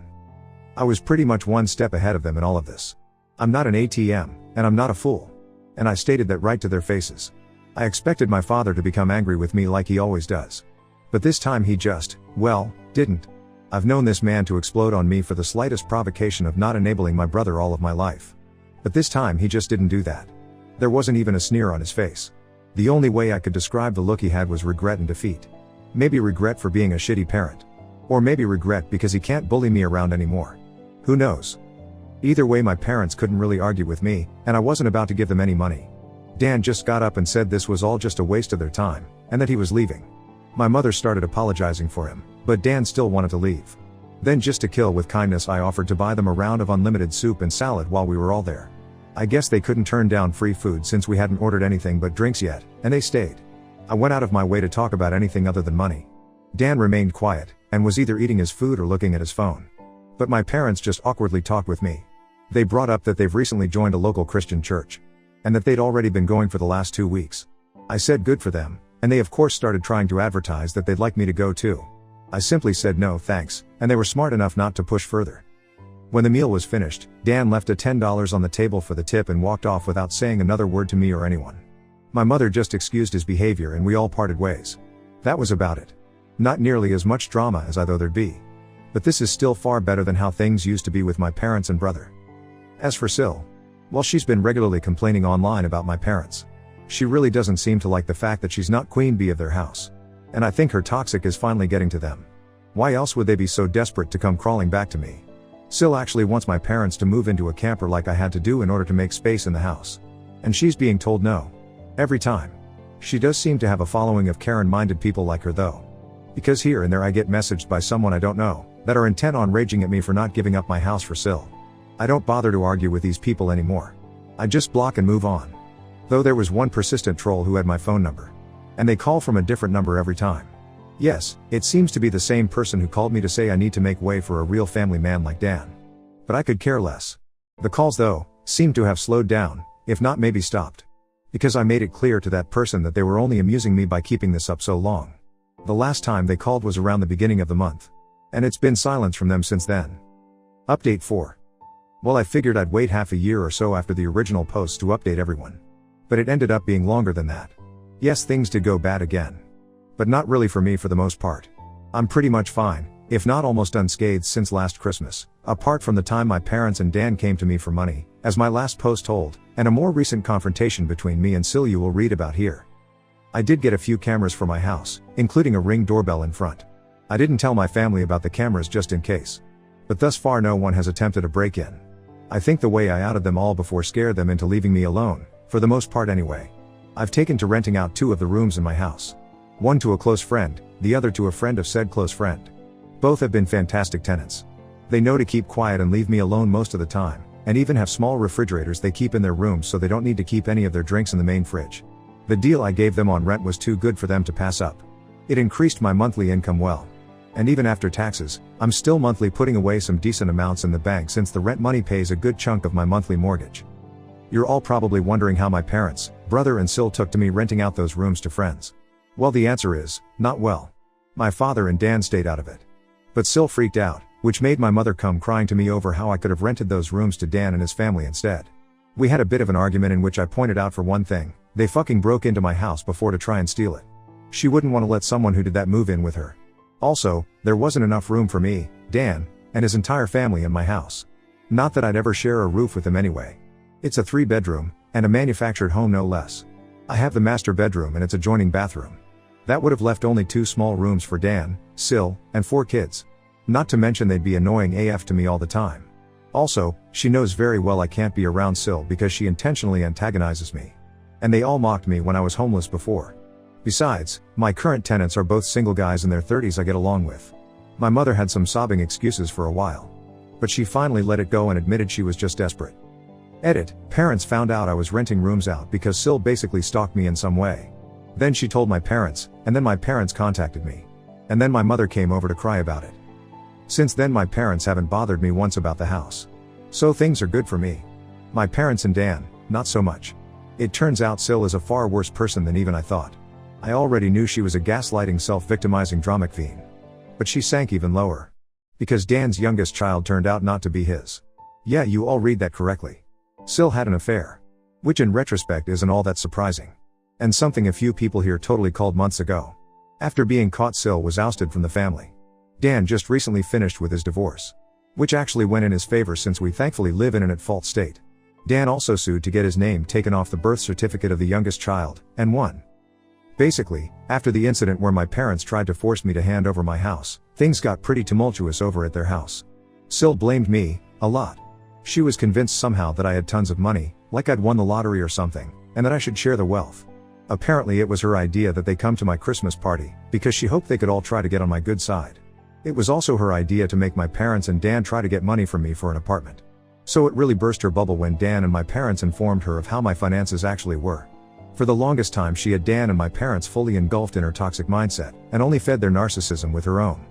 I was pretty much one step ahead of them in all of this. I'm not an ATM, and I'm not a fool. And I stated that right to their faces. I expected my father to become angry with me like he always does. But this time he just, well, didn't. I've known this man to explode on me for the slightest provocation of not enabling my brother all of my life. But this time he just didn't do that. There wasn't even a sneer on his face. The only way I could describe the look he had was regret and defeat. Maybe regret for being a shitty parent. Or maybe regret because he can't bully me around anymore. Who knows? Either way, my parents couldn't really argue with me, and I wasn't about to give them any money. Dan just got up and said this was all just a waste of their time, and that he was leaving. My mother started apologizing for him, but Dan still wanted to leave. Then just to kill with kindness I offered to buy them a round of unlimited soup and salad while we were all there. I guess they couldn't turn down free food since we hadn't ordered anything but drinks yet, and they stayed. I went out of my way to talk about anything other than money. Dan remained quiet, and was either eating his food or looking at his phone. But my parents just awkwardly talked with me. They brought up that they've recently joined a local Christian church. And that they'd already been going for the last 2 weeks. I said good for them, and they of course started trying to advertise that they'd like me to go too. I simply said no thanks, and they were smart enough not to push further. When the meal was finished, Dan left a $10 on the table for the tip and walked off without saying another word to me or anyone. My mother just excused his behavior and we all parted ways. That was about it. Not nearly as much drama as I thought there'd be. But this is still far better than how things used to be with my parents and brother. As for Sil, well, she's been regularly complaining online about my parents. She really doesn't seem to like the fact that she's not queen bee of their house. And I think her toxic is finally getting to them. Why else would they be so desperate to come crawling back to me? Sil actually wants my parents to move into a camper like I had to do in order to make space in the house. And she's being told no. Every time. She does seem to have a following of Karen-minded people like her though. Because here and there I get messaged by someone I don't know, that are intent on raging at me for not giving up my house for Sil. I don't bother to argue with these people anymore. I just block and move on. Though there was one persistent troll who had my phone number. And they call from a different number every time. Yes, it seems to be the same person who called me to say I need to make way for a real family man like Dan. But I could care less. The calls though, seem to have slowed down, if not maybe stopped. Because I made it clear to that person that they were only amusing me by keeping this up so long. The last time they called was around the beginning of the month. And it's been silence from them since then. Update 4. Well, I figured I'd wait half a year or so after the original post to update everyone. But it ended up being longer than that. Yes, things did go bad again. But not really for me for the most part. I'm pretty much fine, if not almost unscathed since last Christmas, apart from the time my parents and Dan came to me for money, as my last post told, and a more recent confrontation between me and Sil you will read about here. I did get a few cameras for my house, including a Ring doorbell in front. I didn't tell my family about the cameras just in case. But thus far no one has attempted a break-in. I think the way I outed them all before scared them into leaving me alone, for the most part anyway. I've taken to renting out 2 of the rooms in my house. One to a close friend, the other to a friend of said close friend. Both have been fantastic tenants. They know to keep quiet and leave me alone most of the time, and even have small refrigerators they keep in their rooms so they don't need to keep any of their drinks in the main fridge. The deal I gave them on rent was too good for them to pass up. It increased my monthly income well. And even after taxes, I'm still monthly putting away some decent amounts in the bank since the rent money pays a good chunk of my monthly mortgage. You're all probably wondering how my parents, brother and Sil took to me renting out those rooms to friends. Well, the answer is, not well. My father and Dan stayed out of it. But Sil freaked out, which made my mother come crying to me over how I could have rented those rooms to Dan and his family instead. We had a bit of an argument in which I pointed out for one thing, they fucking broke into my house before to try and steal it. She wouldn't want to let someone who did that move in with her. Also, there wasn't enough room for me, Dan, and his entire family in my house. Not that I'd ever share a roof with them anyway. It's a 3-bedroom, and a manufactured home no less. I have the master bedroom and its adjoining bathroom. That would have left only 2 small rooms for Dan, Sil, and 4 kids. Not to mention they'd be annoying AF to me all the time. Also, she knows very well I can't be around Sil because she intentionally antagonizes me. And they all mocked me when I was homeless before. Besides, my current tenants are both single guys in their 30s I get along with. My mother had some sobbing excuses for a while. But she finally let it go and admitted she was just desperate. Edit, parents found out I was renting rooms out because Sil basically stalked me in some way. Then she told my parents, and then my parents contacted me. And then my mother came over to cry about it. Since then my parents haven't bothered me once about the house. So things are good for me. My parents and Dan, not so much. It turns out Sil is a far worse person than even I thought. I already knew she was a gaslighting self-victimizing drama queen. But she sank even lower. Because Dan's youngest child turned out not to be his. Yeah, you all read that correctly. Sil had an affair. Which in retrospect isn't all that surprising. And something a few people here totally called months ago. After being caught, Sil was ousted from the family. Dan just recently finished with his divorce. Which actually went in his favor since we thankfully live in an at-fault state. Dan also sued to get his name taken off the birth certificate of the youngest child, and won. Basically, after the incident where my parents tried to force me to hand over my house, things got pretty tumultuous over at their house. Sil blamed me, a lot. She was convinced somehow that I had tons of money, like I'd won the lottery or something, and that I should share the wealth. Apparently it was her idea that they come to my Christmas party, because she hoped they could all try to get on my good side. It was also her idea to make my parents and Dan try to get money from me for an apartment. So it really burst her bubble when Dan and my parents informed her of how my finances actually were. For the longest time she had Dan and my parents fully engulfed in her toxic mindset, and only fed their narcissism with her own.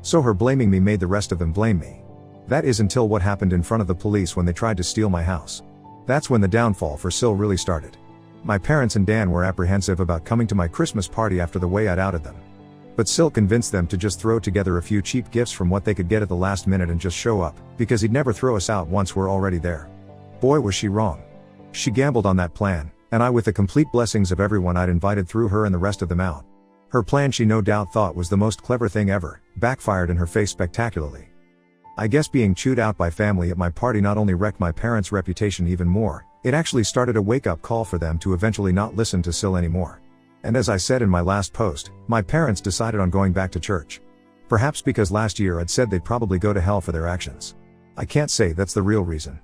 So her blaming me made the rest of them blame me. That is until what happened in front of the police when they tried to steal my house. That's when the downfall for Sil really started. My parents and Dan were apprehensive about coming to my Christmas party after the way I'd outed them. But Sil convinced them to just throw together a few cheap gifts from what they could get at the last minute and just show up, because he'd never throw us out once we're already there. Boy, was she wrong. She gambled on that plan, and I, with the complete blessings of everyone I'd invited, threw her and the rest of them out. Her plan, she no doubt thought was the most clever thing ever, backfired in her face spectacularly. I guess being chewed out by family at my party not only wrecked my parents' reputation even more, it actually started a wake-up call for them to eventually not listen to Sil anymore. And as I said in my last post, my parents decided on going back to church. Perhaps because last year I'd said they'd probably go to hell for their actions. I can't say that's the real reason.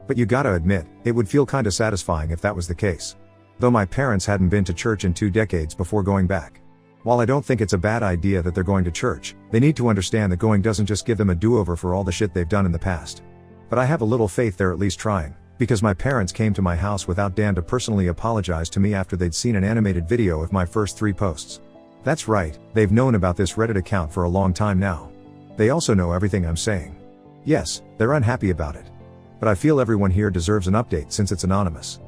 But you gotta admit, it would feel kinda satisfying if that was the case. Though my parents hadn't been to church in 2 decades before going back. While I don't think it's a bad idea that they're going to church, they need to understand that going doesn't just give them a do-over for all the shit they've done in the past. But I have a little faith they're at least trying, because my parents came to my house without Dan to personally apologize to me after they'd seen an animated video of my first 3 posts. That's right, they've known about this Reddit account for a long time now. They also know everything I'm saying. Yes, they're unhappy about it. But I feel everyone here deserves an update since it's anonymous.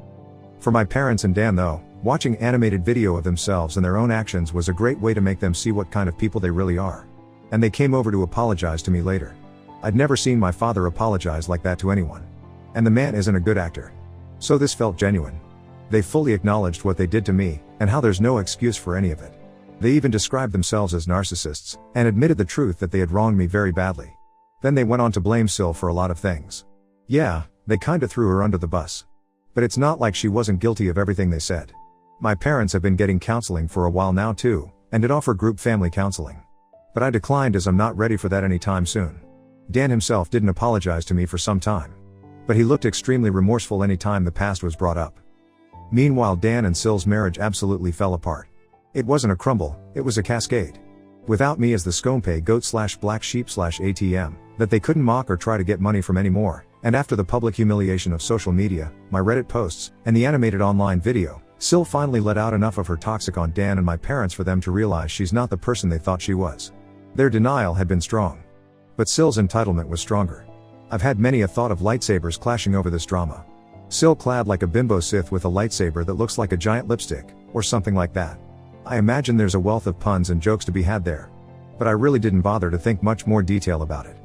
For my parents and Dan though, watching animated video of themselves and their own actions was a great way to make them see what kind of people they really are. And they came over to apologize to me later. I'd never seen my father apologize like that to anyone. And the man isn't a good actor. So this felt genuine. They fully acknowledged what they did to me, and how there's no excuse for any of it. They even described themselves as narcissists, and admitted the truth that they had wronged me very badly. Then they went on to blame Sil for a lot of things. Yeah, they kinda threw her under the bus. But it's not like she wasn't guilty of everything they said. My parents have been getting counseling for a while now too, and did offer group family counseling. But I declined as I'm not ready for that anytime soon. Dan himself didn't apologize to me for some time. But he looked extremely remorseful any time the past was brought up. Meanwhile, Dan and Sil's marriage absolutely fell apart. It wasn't a crumble, it was a cascade. Without me as the Scompe goat/black sheep/ATM, that they couldn't mock or try to get money from anymore, and after the public humiliation of social media, my Reddit posts, and the animated online video, Sil finally let out enough of her toxic on Dan and my parents for them to realize she's not the person they thought she was. Their denial had been strong. But Sil's entitlement was stronger. I've had many a thought of lightsabers clashing over this drama. Sil clad like a bimbo Sith with a lightsaber that looks like a giant lipstick, or something like that. I imagine there's a wealth of puns and jokes to be had there. But I really didn't bother to think much more detail about it.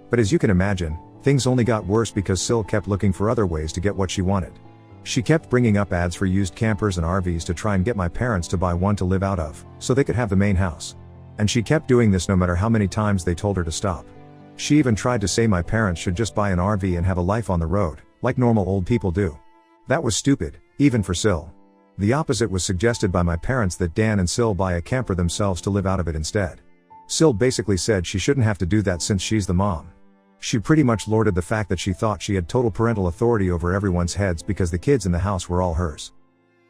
But as you can imagine, things only got worse because Sil kept looking for other ways to get what she wanted. She kept bringing up ads for used campers and RVs to try and get my parents to buy one to live out of, so they could have the main house. And she kept doing this no matter how many times they told her to stop. She even tried to say my parents should just buy an RV and have a life on the road, like normal old people do. That was stupid, even for Sil. The opposite was suggested by my parents, that Dan and Sil buy a camper themselves to live out of it instead. Sil basically said she shouldn't have to do that since she's the mom. She pretty much lorded the fact that she thought she had total parental authority over everyone's heads because the kids in the house were all hers.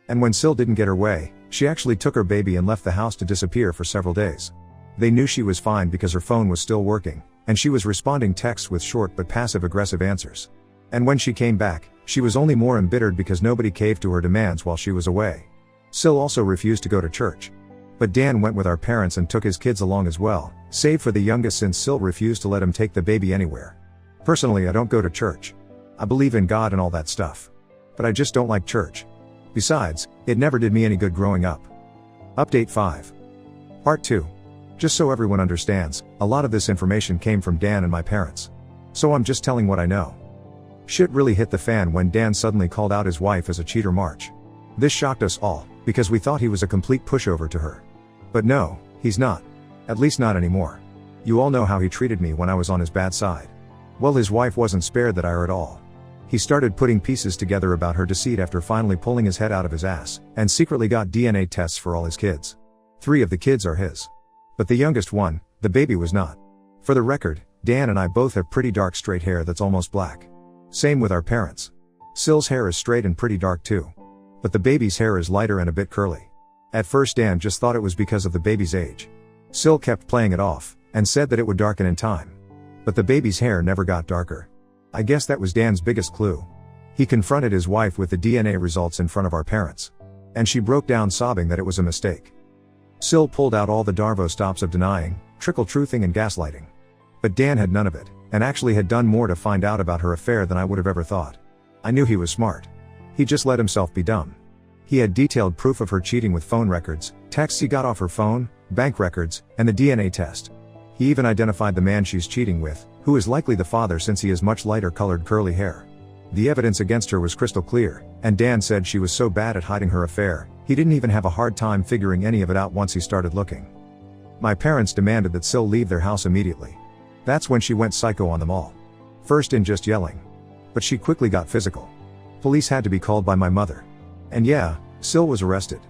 And when Sil didn't get her way, she actually took her baby and left the house to disappear for several days. They knew she was fine because her phone was still working, and she was responding texts with short but passive-aggressive answers. And when she came back, she was only more embittered because nobody caved to her demands while she was away. Sil also refused to go to church. But Dan went with our parents and took his kids along as well, save for the youngest since Sil refused to let him take the baby anywhere. Personally, I don't go to church. I believe in God and all that stuff. But I just don't like church. Besides, it never did me any good growing up. Update 5. Part 2. Just so everyone understands, a lot of this information came from Dan and my parents. So I'm just telling what I know. Shit really hit the fan when Dan suddenly called out his wife as a cheater March. This shocked us all, because we thought he was a complete pushover to her. But no, he's not. At least not anymore. You all know how he treated me when I was on his bad side. Well, his wife wasn't spared that ire at all. He started putting pieces together about her deceit after finally pulling his head out of his ass, and secretly got DNA tests for all his kids. 3 of the kids are his. But the youngest one, the baby, was not. For the record, Dan and I both have pretty dark straight hair that's almost black. Same with our parents. Sil's hair is straight and pretty dark too. But the baby's hair is lighter and a bit curly. At first Dan just thought it was because of the baby's age. Sil kept playing it off, and said that it would darken in time. But the baby's hair never got darker. I guess that was Dan's biggest clue. He confronted his wife with the DNA results in front of our parents. And she broke down sobbing that it was a mistake. Sil pulled out all the Darvo stops of denying, trickle-truthing and gaslighting. But Dan had none of it, and actually had done more to find out about her affair than I would have ever thought. I knew he was smart. He just let himself be dumb. He had detailed proof of her cheating with phone records, texts he got off her phone, bank records, and the DNA test. He even identified the man she's cheating with, who is likely the father since he has much lighter colored curly hair. The evidence against her was crystal clear, and Dan said she was so bad at hiding her affair, he didn't even have a hard time figuring any of it out once he started looking. My parents demanded that Sil leave their house immediately. That's when she went psycho on them all. First in just yelling. But she quickly got physical. Police had to be called by my mother. And yeah, Sil was arrested.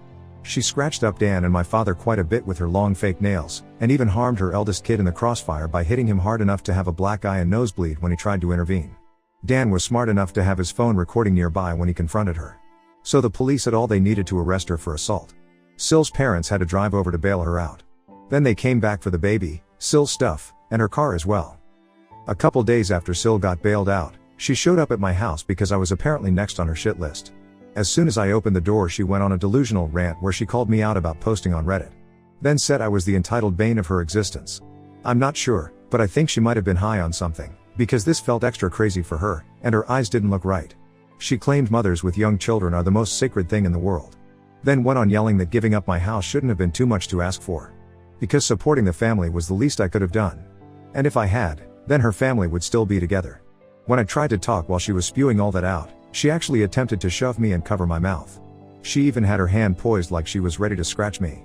She scratched up Dan and my father quite a bit with her long fake nails, and even harmed her eldest kid in the crossfire by hitting him hard enough to have a black eye and nosebleed when he tried to intervene. Dan was smart enough to have his phone recording nearby when he confronted her. So the police had all they needed to arrest her for assault. Syl's parents had to drive over to bail her out. Then they came back for the baby, Syl's stuff, and her car as well. A couple days after Syl got bailed out, she showed up at my house because I was apparently next on her shit list. As soon as I opened the door, she went on a delusional rant where she called me out about posting on Reddit. Then said I was the entitled bane of her existence. I'm not sure, but I think she might have been high on something, because this felt extra crazy for her, and her eyes didn't look right. She claimed mothers with young children are the most sacred thing in the world. Then went on yelling that giving up my house shouldn't have been too much to ask for. Because supporting the family was the least I could have done. And if I had, then her family would still be together. When I tried to talk while she was spewing all that out, she actually attempted to shove me and cover my mouth. She even had her hand poised like she was ready to scratch me.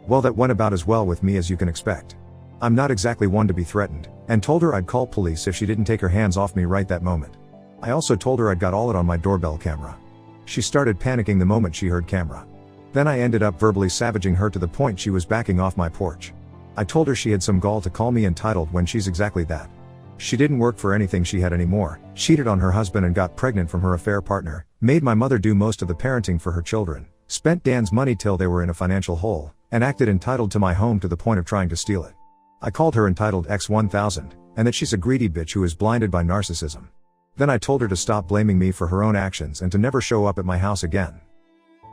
Well, that went about as well with me as you can expect. I'm not exactly one to be threatened, and told her I'd call police if she didn't take her hands off me right that moment. I also told her I'd got all it on my doorbell camera. She started panicking the moment she heard camera. Then I ended up verbally savaging her to the point she was backing off my porch. I told her she had some gall to call me entitled when she's exactly that. She didn't work for anything she had anymore, cheated on her husband and got pregnant from her affair partner, made my mother do most of the parenting for her children, spent Dan's money till they were in a financial hole, and acted entitled to my home to the point of trying to steal it. I called her entitled X1000, and that she's a greedy bitch who is blinded by narcissism. Then I told her to stop blaming me for her own actions and to never show up at my house again.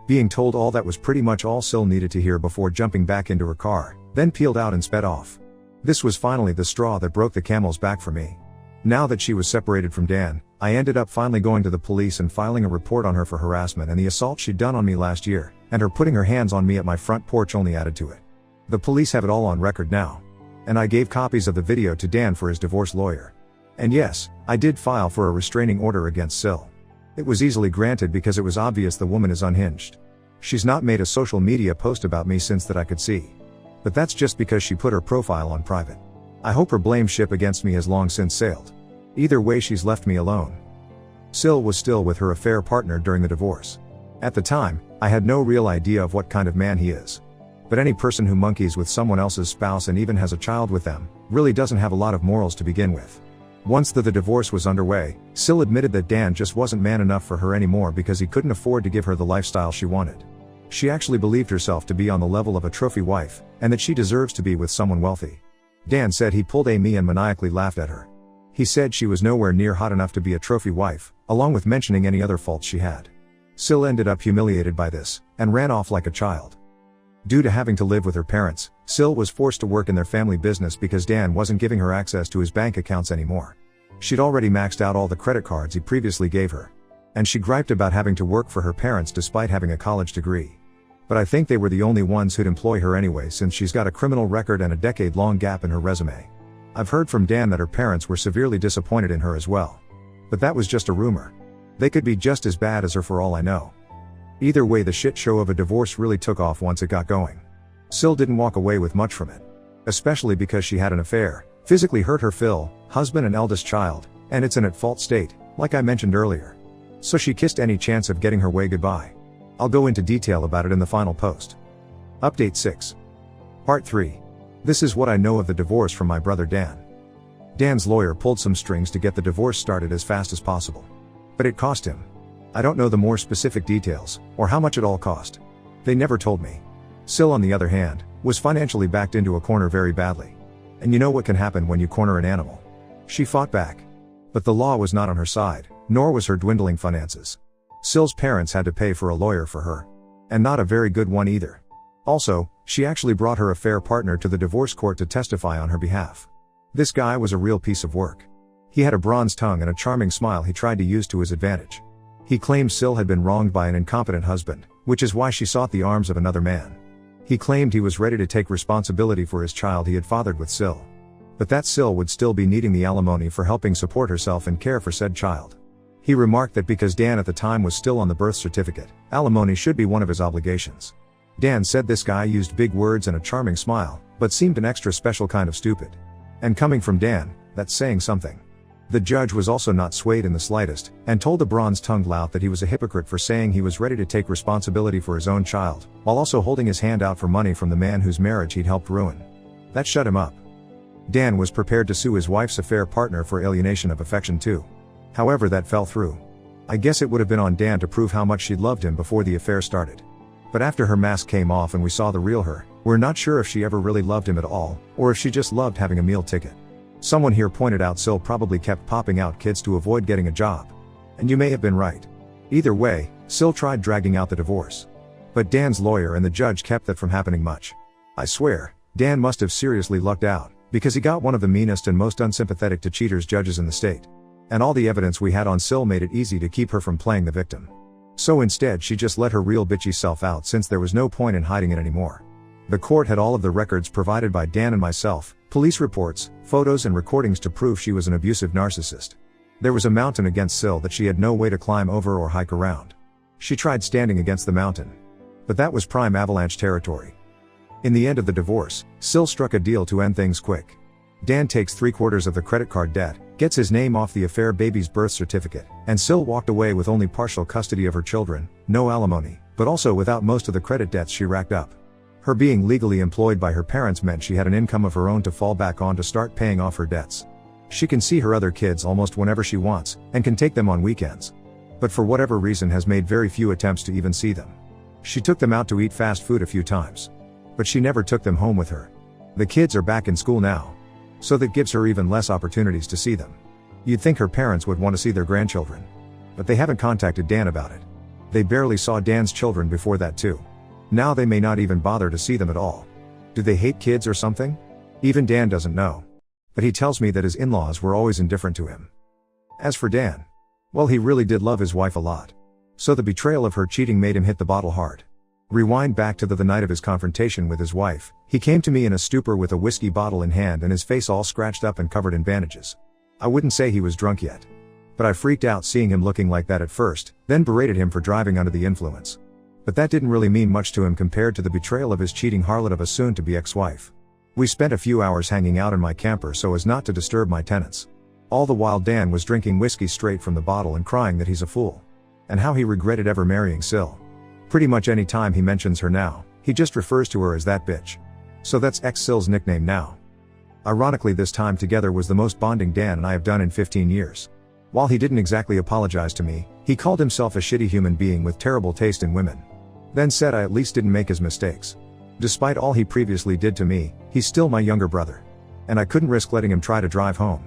Being told all that was pretty much all Syl needed to hear before jumping back into her car, then peeled out and sped off. This was finally the straw that broke the camel's back for me. Now that she was separated from Dan, I ended up finally going to the police and filing a report on her for harassment and the assault she'd done on me last year, and her putting her hands on me at my front porch only added to it. The police have it all on record now. And I gave copies of the video to Dan for his divorce lawyer. And yes, I did file for a restraining order against Syl. It was easily granted because it was obvious the woman is unhinged. She's not made a social media post about me since that I could see. But that's just because she put her profile on private. I hope her blame ship against me has long since sailed. Either way, she's left me alone. Syl was still with her affair partner during the divorce. At the time, I had no real idea of what kind of man he is. But any person who monkeys with someone else's spouse and even has a child with them, really doesn't have a lot of morals to begin with. Once the divorce was underway, Syl admitted that Dan just wasn't man enough for her anymore because he couldn't afford to give her the lifestyle she wanted. She actually believed herself to be on the level of a trophy wife, and that she deserves to be with someone wealthy. Dan said he pulled me and maniacally laughed at her. He said she was nowhere near hot enough to be a trophy wife, along with mentioning any other faults she had. Syl ended up humiliated by this, and ran off like a child. Due to having to live with her parents, Syl was forced to work in their family business because Dan wasn't giving her access to his bank accounts anymore. She'd already maxed out all the credit cards he previously gave her. And she griped about having to work for her parents despite having a college degree. But I think they were the only ones who'd employ her anyway since she's got a criminal record and a decade-long gap in her resume. I've heard from Dan that her parents were severely disappointed in her as well. But that was just a rumor. They could be just as bad as her for all I know. Either way, the shit show of a divorce really took off once it got going. Syl didn't walk away with much from it. Especially because she had an affair, physically hurt her Phil, husband and eldest child, and it's an at-fault state, like I mentioned earlier. So she kissed any chance of getting her way goodbye. I'll go into detail about it in the final post. Update 6. Part 3. This is what I know of the divorce from my brother Dan. Dan's lawyer pulled some strings to get the divorce started as fast as possible. But it cost him. I don't know the more specific details, or how much it all cost. They never told me. Syl, on the other hand, was financially backed into a corner very badly. And you know what can happen when you corner an animal. She fought back. But the law was not on her side, nor was her dwindling finances. Syl's parents had to pay for a lawyer for her. And not a very good one either. Also, she actually brought her affair partner to the divorce court to testify on her behalf. This guy was a real piece of work. He had a bronze tongue and a charming smile he tried to use to his advantage. He claimed Syl had been wronged by an incompetent husband, which is why she sought the arms of another man. He claimed he was ready to take responsibility for his child he had fathered with Syl. But that Syl would still be needing the alimony for helping support herself and care for said child. He remarked that because Dan at the time was still on the birth certificate, alimony should be one of his obligations. Dan said this guy used big words and a charming smile, but seemed an extra special kind of stupid. And coming from Dan, that's saying something. The judge was also not swayed in the slightest, and told the bronze-tongued lout that he was a hypocrite for saying he was ready to take responsibility for his own child, while also holding his hand out for money from the man whose marriage he'd helped ruin. That shut him up. Dan was prepared to sue his wife's affair partner for alienation of affection too. However, that fell through. I guess it would have been on Dan to prove how much she loved him before the affair started. But after her mask came off and we saw the real her, we're not sure if she ever really loved him at all, or if she just loved having a meal ticket. Someone here pointed out Sil probably kept popping out kids to avoid getting a job. And you may have been right. Either way, Sil tried dragging out the divorce. But Dan's lawyer and the judge kept that from happening much. I swear, Dan must have seriously lucked out, because he got one of the meanest and most unsympathetic to cheaters judges in the state. And all the evidence we had on Sil made it easy to keep her from playing the victim. So instead she just let her real bitchy self out since there was no point in hiding it anymore. The court had all of the records provided by Dan and myself, police reports, photos and recordings to prove she was an abusive narcissist. There was a mountain against Sil that she had no way to climb over or hike around. She tried standing against the mountain. But that was prime avalanche territory. In the end of the divorce, Sil struck a deal to end things quick. Dan takes 3/4 of the credit card debt, gets his name off the affair baby's birth certificate, and Sil walked away with only partial custody of her children, no alimony, but also without most of the credit debts she racked up. Her being legally employed by her parents meant she had an income of her own to fall back on to start paying off her debts. She can see her other kids almost whenever she wants, and can take them on weekends. But for whatever reason has made very few attempts to even see them. She took them out to eat fast food a few times. But she never took them home with her. The kids are back in school now. So that gives her even less opportunities to see them. You'd think her parents would want to see their grandchildren. But they haven't contacted Dan about it. They barely saw Dan's children before that too. Now they may not even bother to see them at all. Do they hate kids or something? Even Dan doesn't know. But he tells me that his in-laws were always indifferent to him. As for Dan, well, he really did love his wife a lot. So the betrayal of her cheating made him hit the bottle hard. Rewind back to the night of his confrontation with his wife. He came to me in a stupor with a whiskey bottle in hand and his face all scratched up and covered in bandages. I wouldn't say he was drunk yet. But I freaked out seeing him looking like that at first, then berated him for driving under the influence. But that didn't really mean much to him compared to the betrayal of his cheating harlot of a soon-to-be ex-wife. We spent a few hours hanging out in my camper so as not to disturb my tenants. All the while Dan was drinking whiskey straight from the bottle and crying that he's a fool. And how he regretted ever marrying Sil. Pretty much any time he mentions her now, he just refers to her as that bitch. So that's ex-Sil's nickname now. Ironically, this time together was the most bonding Dan and I have done in 15 years. While he didn't exactly apologize to me, he called himself a shitty human being with terrible taste in women. Then said I at least didn't make his mistakes. Despite all he previously did to me, he's still my younger brother. And I couldn't risk letting him try to drive home.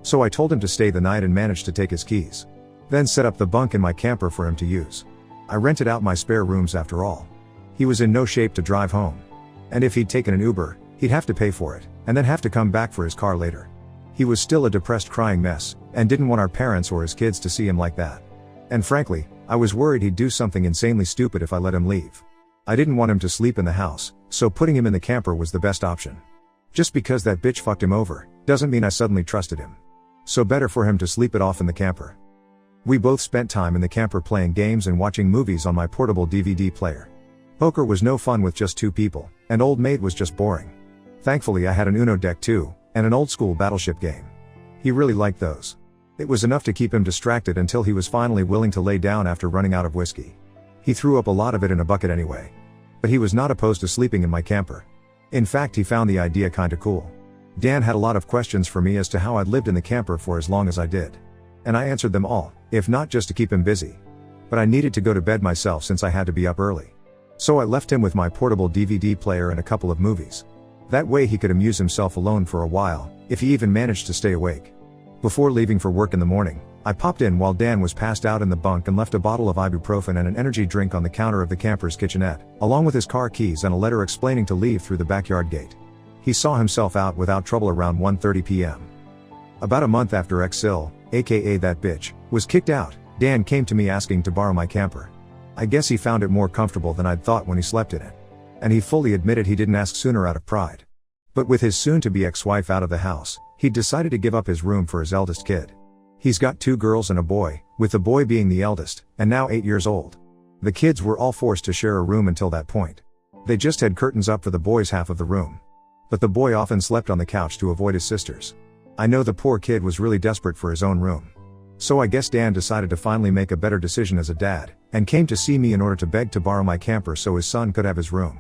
So I told him to stay the night and managed to take his keys. Then set up the bunk in my camper for him to use. I rented out my spare rooms after all. He was in no shape to drive home. And if he'd taken an Uber, he'd have to pay for it, and then have to come back for his car later. He was still a depressed crying mess, and didn't want our parents or his kids to see him like that. And frankly, I was worried he'd do something insanely stupid if I let him leave. I didn't want him to sleep in the house, so putting him in the camper was the best option. Just because that bitch fucked him over, doesn't mean I suddenly trusted him. So better for him to sleep it off in the camper. We both spent time in the camper playing games and watching movies on my portable DVD player. Poker was no fun with just two people, and Old Maid was just boring. Thankfully I had an Uno deck too, and an old school battleship game. He really liked those. It was enough to keep him distracted until he was finally willing to lay down after running out of whiskey. He threw up a lot of it in a bucket anyway. But he was not opposed to sleeping in my camper. In fact, he found the idea kinda cool. Dan had a lot of questions for me as to how I'd lived in the camper for as long as I did. And I answered them all, if not just to keep him busy. But I needed to go to bed myself since I had to be up early. So I left him with my portable DVD player and a couple of movies. That way he could amuse himself alone for a while, if he even managed to stay awake. Before leaving for work in the morning, I popped in while Dan was passed out in the bunk and left a bottle of ibuprofen and an energy drink on the counter of the camper's kitchenette, along with his car keys and a letter explaining to leave through the backyard gate. He saw himself out without trouble around 1:30 p.m. About a month after ex-Sil, aka that bitch, was kicked out, Dan came to me asking to borrow my camper. I guess he found it more comfortable than I'd thought when he slept in it. And he fully admitted he didn't ask sooner out of pride. But with his soon-to-be ex-wife out of the house, he'd decided to give up his room for his eldest kid. He's got 2 girls and a boy, with the boy being the eldest, and now 8 years old. The kids were all forced to share a room until that point. They just had curtains up for the boy's half of the room. But the boy often slept on the couch to avoid his sisters. I know the poor kid was really desperate for his own room. So I guess Dan decided to finally make a better decision as a dad, and came to see me in order to beg to borrow my camper so his son could have his room.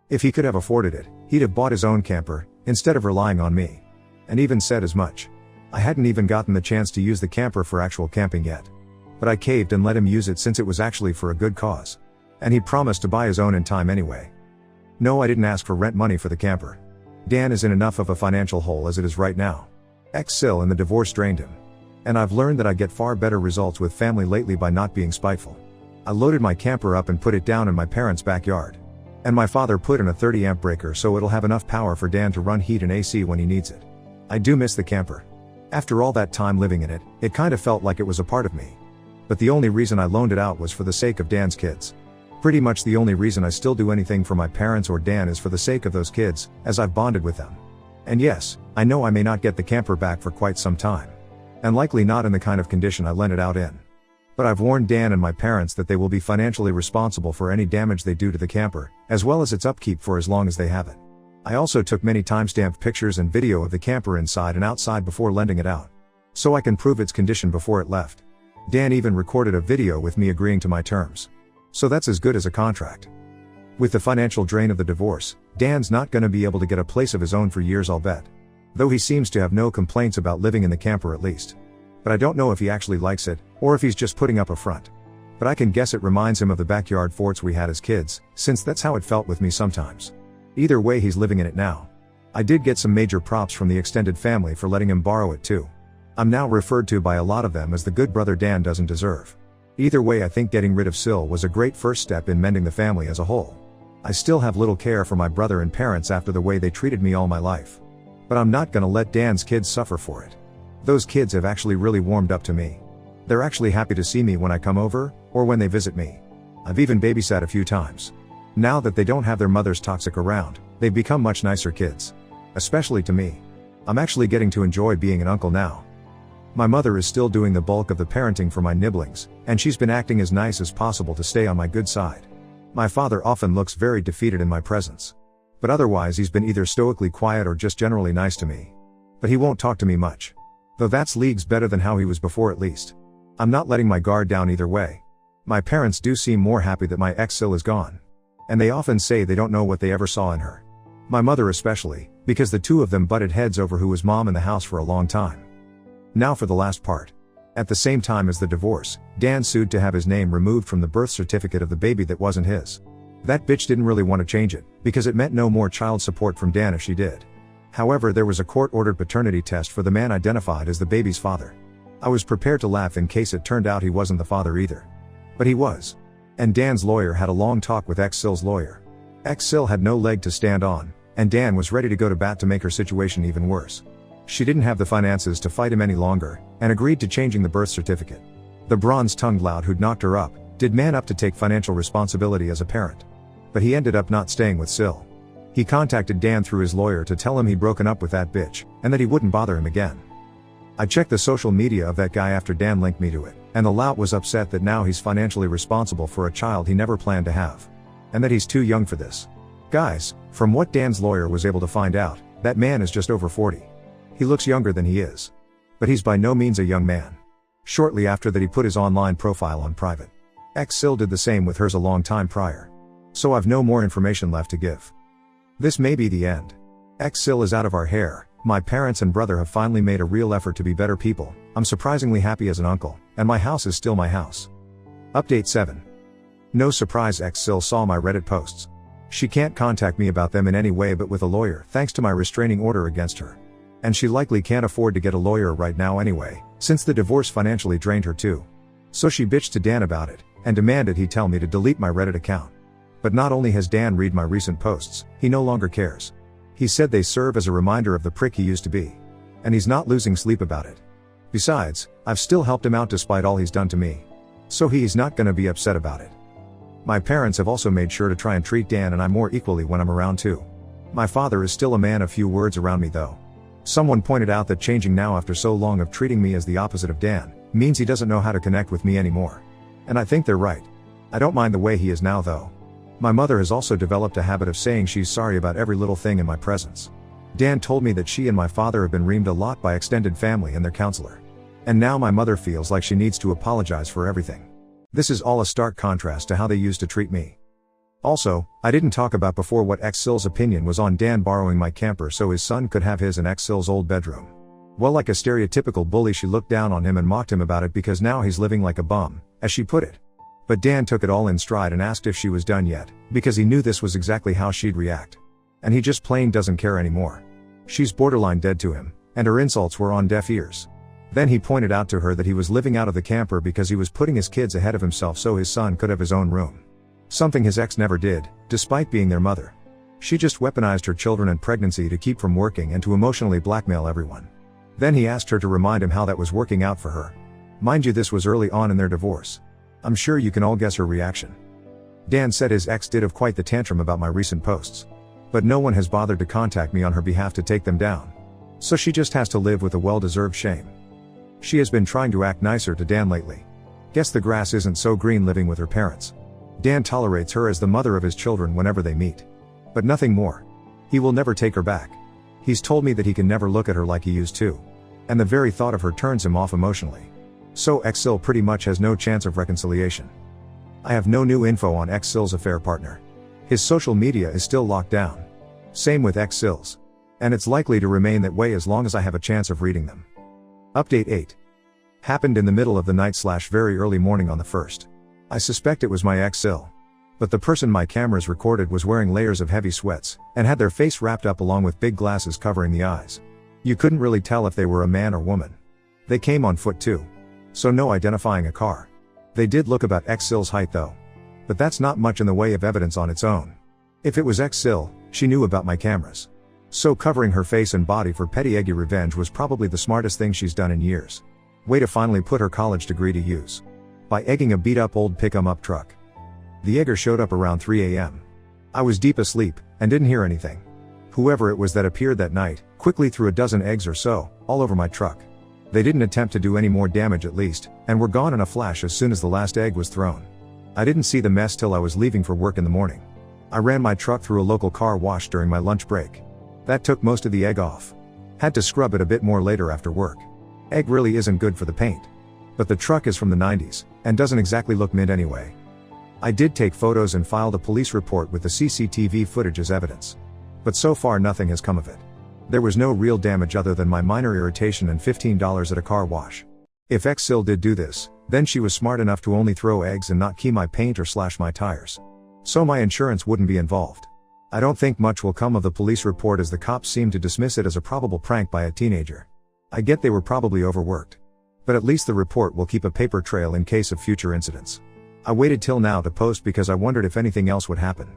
If he could have afforded it, he'd have bought his own camper, instead of relying on me. And even said as much. I hadn't even gotten the chance to use the camper for actual camping yet. But I caved and let him use it since it was actually for a good cause. And he promised to buy his own in time anyway. No, I didn't ask for rent money for the camper. Dan is in enough of a financial hole as it is right now. Ex-Sil and the divorce drained him. And I've learned that I get far better results with family lately by not being spiteful. I loaded my camper up and put it down in my parents' backyard. And my father put in a 30 amp breaker so it'll have enough power for Dan to run heat and AC when he needs it. I do miss the camper. After all that time living in it, it kind of felt like it was a part of me. But the only reason I loaned it out was for the sake of Dan's kids. Pretty much the only reason I still do anything for my parents or Dan is for the sake of those kids, as I've bonded with them. And yes, I know I may not get the camper back for quite some time. And likely not in the kind of condition I lent it out in. But I've warned Dan and my parents that they will be financially responsible for any damage they do to the camper, as well as its upkeep for as long as they have it. I also took many timestamped pictures and video of the camper inside and outside before lending it out. So I can prove its condition before it left. Dan even recorded a video with me agreeing to my terms. So that's as good as a contract. With the financial drain of the divorce, Dan's not gonna be able to get a place of his own for years, I'll bet. Though he seems to have no complaints about living in the camper at least. But I don't know if he actually likes it, or if he's just putting up a front. But I can guess it reminds him of the backyard forts we had as kids, since that's how it felt with me sometimes. Either way, he's living in it now. I did get some major props from the extended family for letting him borrow it too. I'm now referred to by a lot of them as the good brother Dan doesn't deserve. Either way, I think getting rid of Sil was a great first step in mending the family as a whole. I still have little care for my brother and parents after the way they treated me all my life. But I'm not gonna let Dan's kids suffer for it. Those kids have actually really warmed up to me. They're actually happy to see me when I come over, or when they visit me. I've even babysat a few times. Now that they don't have their mother's toxic around, they've become much nicer kids. Especially to me. I'm actually getting to enjoy being an uncle now. My mother is still doing the bulk of the parenting for my nibblings, and she's been acting as nice as possible to stay on my good side. My father often looks very defeated in my presence. But otherwise he's been either stoically quiet or just generally nice to me. But he won't talk to me much. Though that's leagues better than how he was before at least. I'm not letting my guard down either way. My parents do seem more happy that my ex-Sil is gone. And they often say they don't know what they ever saw in her. My mother especially, because the two of them butted heads over who was mom in the house for a long time. Now for the last part. At the same time as the divorce, Dan sued to have his name removed from the birth certificate of the baby that wasn't his. That bitch didn't really want to change it, because it meant no more child support from Dan if she did. However, there was a court-ordered paternity test for the man identified as the baby's father. I was prepared to laugh in case it turned out he wasn't the father either. But he was. And Dan's lawyer had a long talk with ex-Sil's lawyer. Ex-Sil had no leg to stand on, and Dan was ready to go to bat to make her situation even worse. She didn't have the finances to fight him any longer, and agreed to changing the birth certificate. The bronze-tongued lout who'd knocked her up, did man up to take financial responsibility as a parent. But he ended up not staying with Sil. He contacted Dan through his lawyer to tell him he'd broken up with that bitch, and that he wouldn't bother him again. I checked the social media of that guy after Dan linked me to it, and the lout was upset that now he's financially responsible for a child he never planned to have. And that he's too young for this. Guys, from what Dan's lawyer was able to find out, that man is just over 40. He looks younger than he is. But he's by no means a young man. Shortly after that he put his online profile on private. Ex-Sil did the same with hers a long time prior. So I've no more information left to give. This may be the end. Ex-Sil is out of our hair, my parents and brother have finally made a real effort to be better people, I'm surprisingly happy as an uncle, and my house is still my house. Update 7. No surprise, Ex-Sil saw my Reddit posts. She can't contact me about them in any way but with a lawyer thanks to my restraining order against her. And she likely can't afford to get a lawyer right now anyway, since the divorce financially drained her too. So she bitched to Dan about it, and demanded he tell me to delete my Reddit account. But not only has Dan read my recent posts, he no longer cares. He said they serve as a reminder of the prick he used to be. And he's not losing sleep about it. Besides, I've still helped him out despite all he's done to me. So he's not gonna be upset about it. My parents have also made sure to try and treat Dan and I more equally when I'm around too. My father is still a man of few words around me though. Someone pointed out that changing now after so long of treating me as the opposite of Dan, means he doesn't know how to connect with me anymore. And I think they're right. I don't mind the way he is now though. My mother has also developed a habit of saying she's sorry about every little thing in my presence. Dan told me that she and my father have been reamed a lot by extended family and their counselor. And now my mother feels like she needs to apologize for everything. This is all a stark contrast to how they used to treat me. Also, I didn't talk about before what ex-Sil's opinion was on Dan borrowing my camper so his son could have his in ex-Sil's old bedroom. Well, like a stereotypical bully, she looked down on him and mocked him about it because now he's living like a bum, as she put it. But Dan took it all in stride and asked if she was done yet, because he knew this was exactly how she'd react. And he just plain doesn't care anymore. She's borderline dead to him, and her insults were on deaf ears. Then he pointed out to her that he was living out of the camper because he was putting his kids ahead of himself so his son could have his own room. Something his ex never did, despite being their mother. She just weaponized her children and pregnancy to keep from working and to emotionally blackmail everyone. Then he asked her to remind him how that was working out for her. Mind you, this was early on in their divorce. I'm sure you can all guess her reaction. Dan said his ex did have quite the tantrum about my recent posts. But no one has bothered to contact me on her behalf to take them down. So she just has to live with a well-deserved shame. She has been trying to act nicer to Dan lately. Guess the grass isn't so green living with her parents. Dan tolerates her as the mother of his children whenever they meet. But nothing more. He will never take her back. He's told me that he can never look at her like he used to. And the very thought of her turns him off emotionally. So ex-Sil pretty much has no chance of reconciliation. I have no new info on ex-Sil's affair partner. His social media is still locked down. Same with ex-Sil's. And it's likely to remain that way as long as I have a chance of reading them. Update 8. Happened in the middle of the night / very early morning on the 1st. I suspect it was my ex-Sil. But the person my cameras recorded was wearing layers of heavy sweats, and had their face wrapped up along with big glasses covering the eyes. You couldn't really tell if they were a man or woman. They came on foot too. So no identifying a car. They did look about ex-Sil's height though. But that's not much in the way of evidence on its own. If it was ex-Sil, she knew about my cameras. So covering her face and body for petty eggy revenge was probably the smartest thing she's done in years. Way to finally put her college degree to use. By egging a beat-up old pick-em-up truck. The egger showed up around 3 a.m. I was deep asleep, and didn't hear anything. Whoever it was that appeared that night, quickly threw a dozen eggs or so, all over my truck. They didn't attempt to do any more damage at least, and were gone in a flash as soon as the last egg was thrown. I didn't see the mess till I was leaving for work in the morning. I ran my truck through a local car wash during my lunch break. That took most of the egg off. Had to scrub it a bit more later after work. Egg really isn't good for the paint. But the truck is from the 90s, and doesn't exactly look mint anyway. I did take photos and filed a police report with the CCTV footage as evidence. But so far nothing has come of it. There was no real damage other than my minor irritation and $15 at a car wash. If ex-Sil did do this, then she was smart enough to only throw eggs and not key my paint or slash my tires. So my insurance wouldn't be involved. I don't think much will come of the police report as the cops seem to dismiss it as a probable prank by a teenager. I get they were probably overworked. But at least the report will keep a paper trail in case of future incidents. I waited till now to post because I wondered if anything else would happen.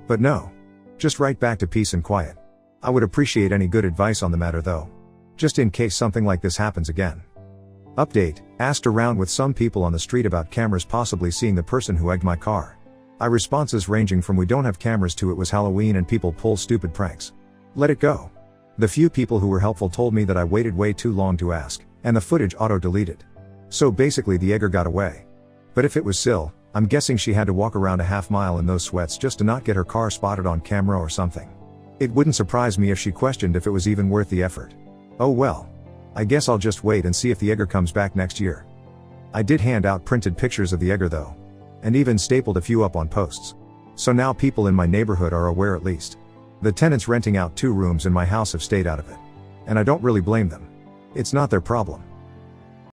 But no. Just right back to peace and quiet. I would appreciate any good advice on the matter though. Just in case something like this happens again. Update, asked around with some people on the street about cameras possibly seeing the person who egged my car. Responses ranging from we don't have cameras to it was Halloween and people pull stupid pranks. Let it go. The few people who were helpful told me that I waited way too long to ask, and the footage auto-deleted. So basically the egger got away. But if it was Sil, I'm guessing she had to walk around a half-mile in those sweats just to not get her car spotted on camera or something. It wouldn't surprise me if she questioned if it was even worth the effort. Oh well. I guess I'll just wait and see if the egger comes back next year. I did hand out printed pictures of the egger though. And even stapled a few up on posts. So now people in my neighborhood are aware at least. The tenants renting out 2 rooms in my house have stayed out of it. And I don't really blame them. It's not their problem.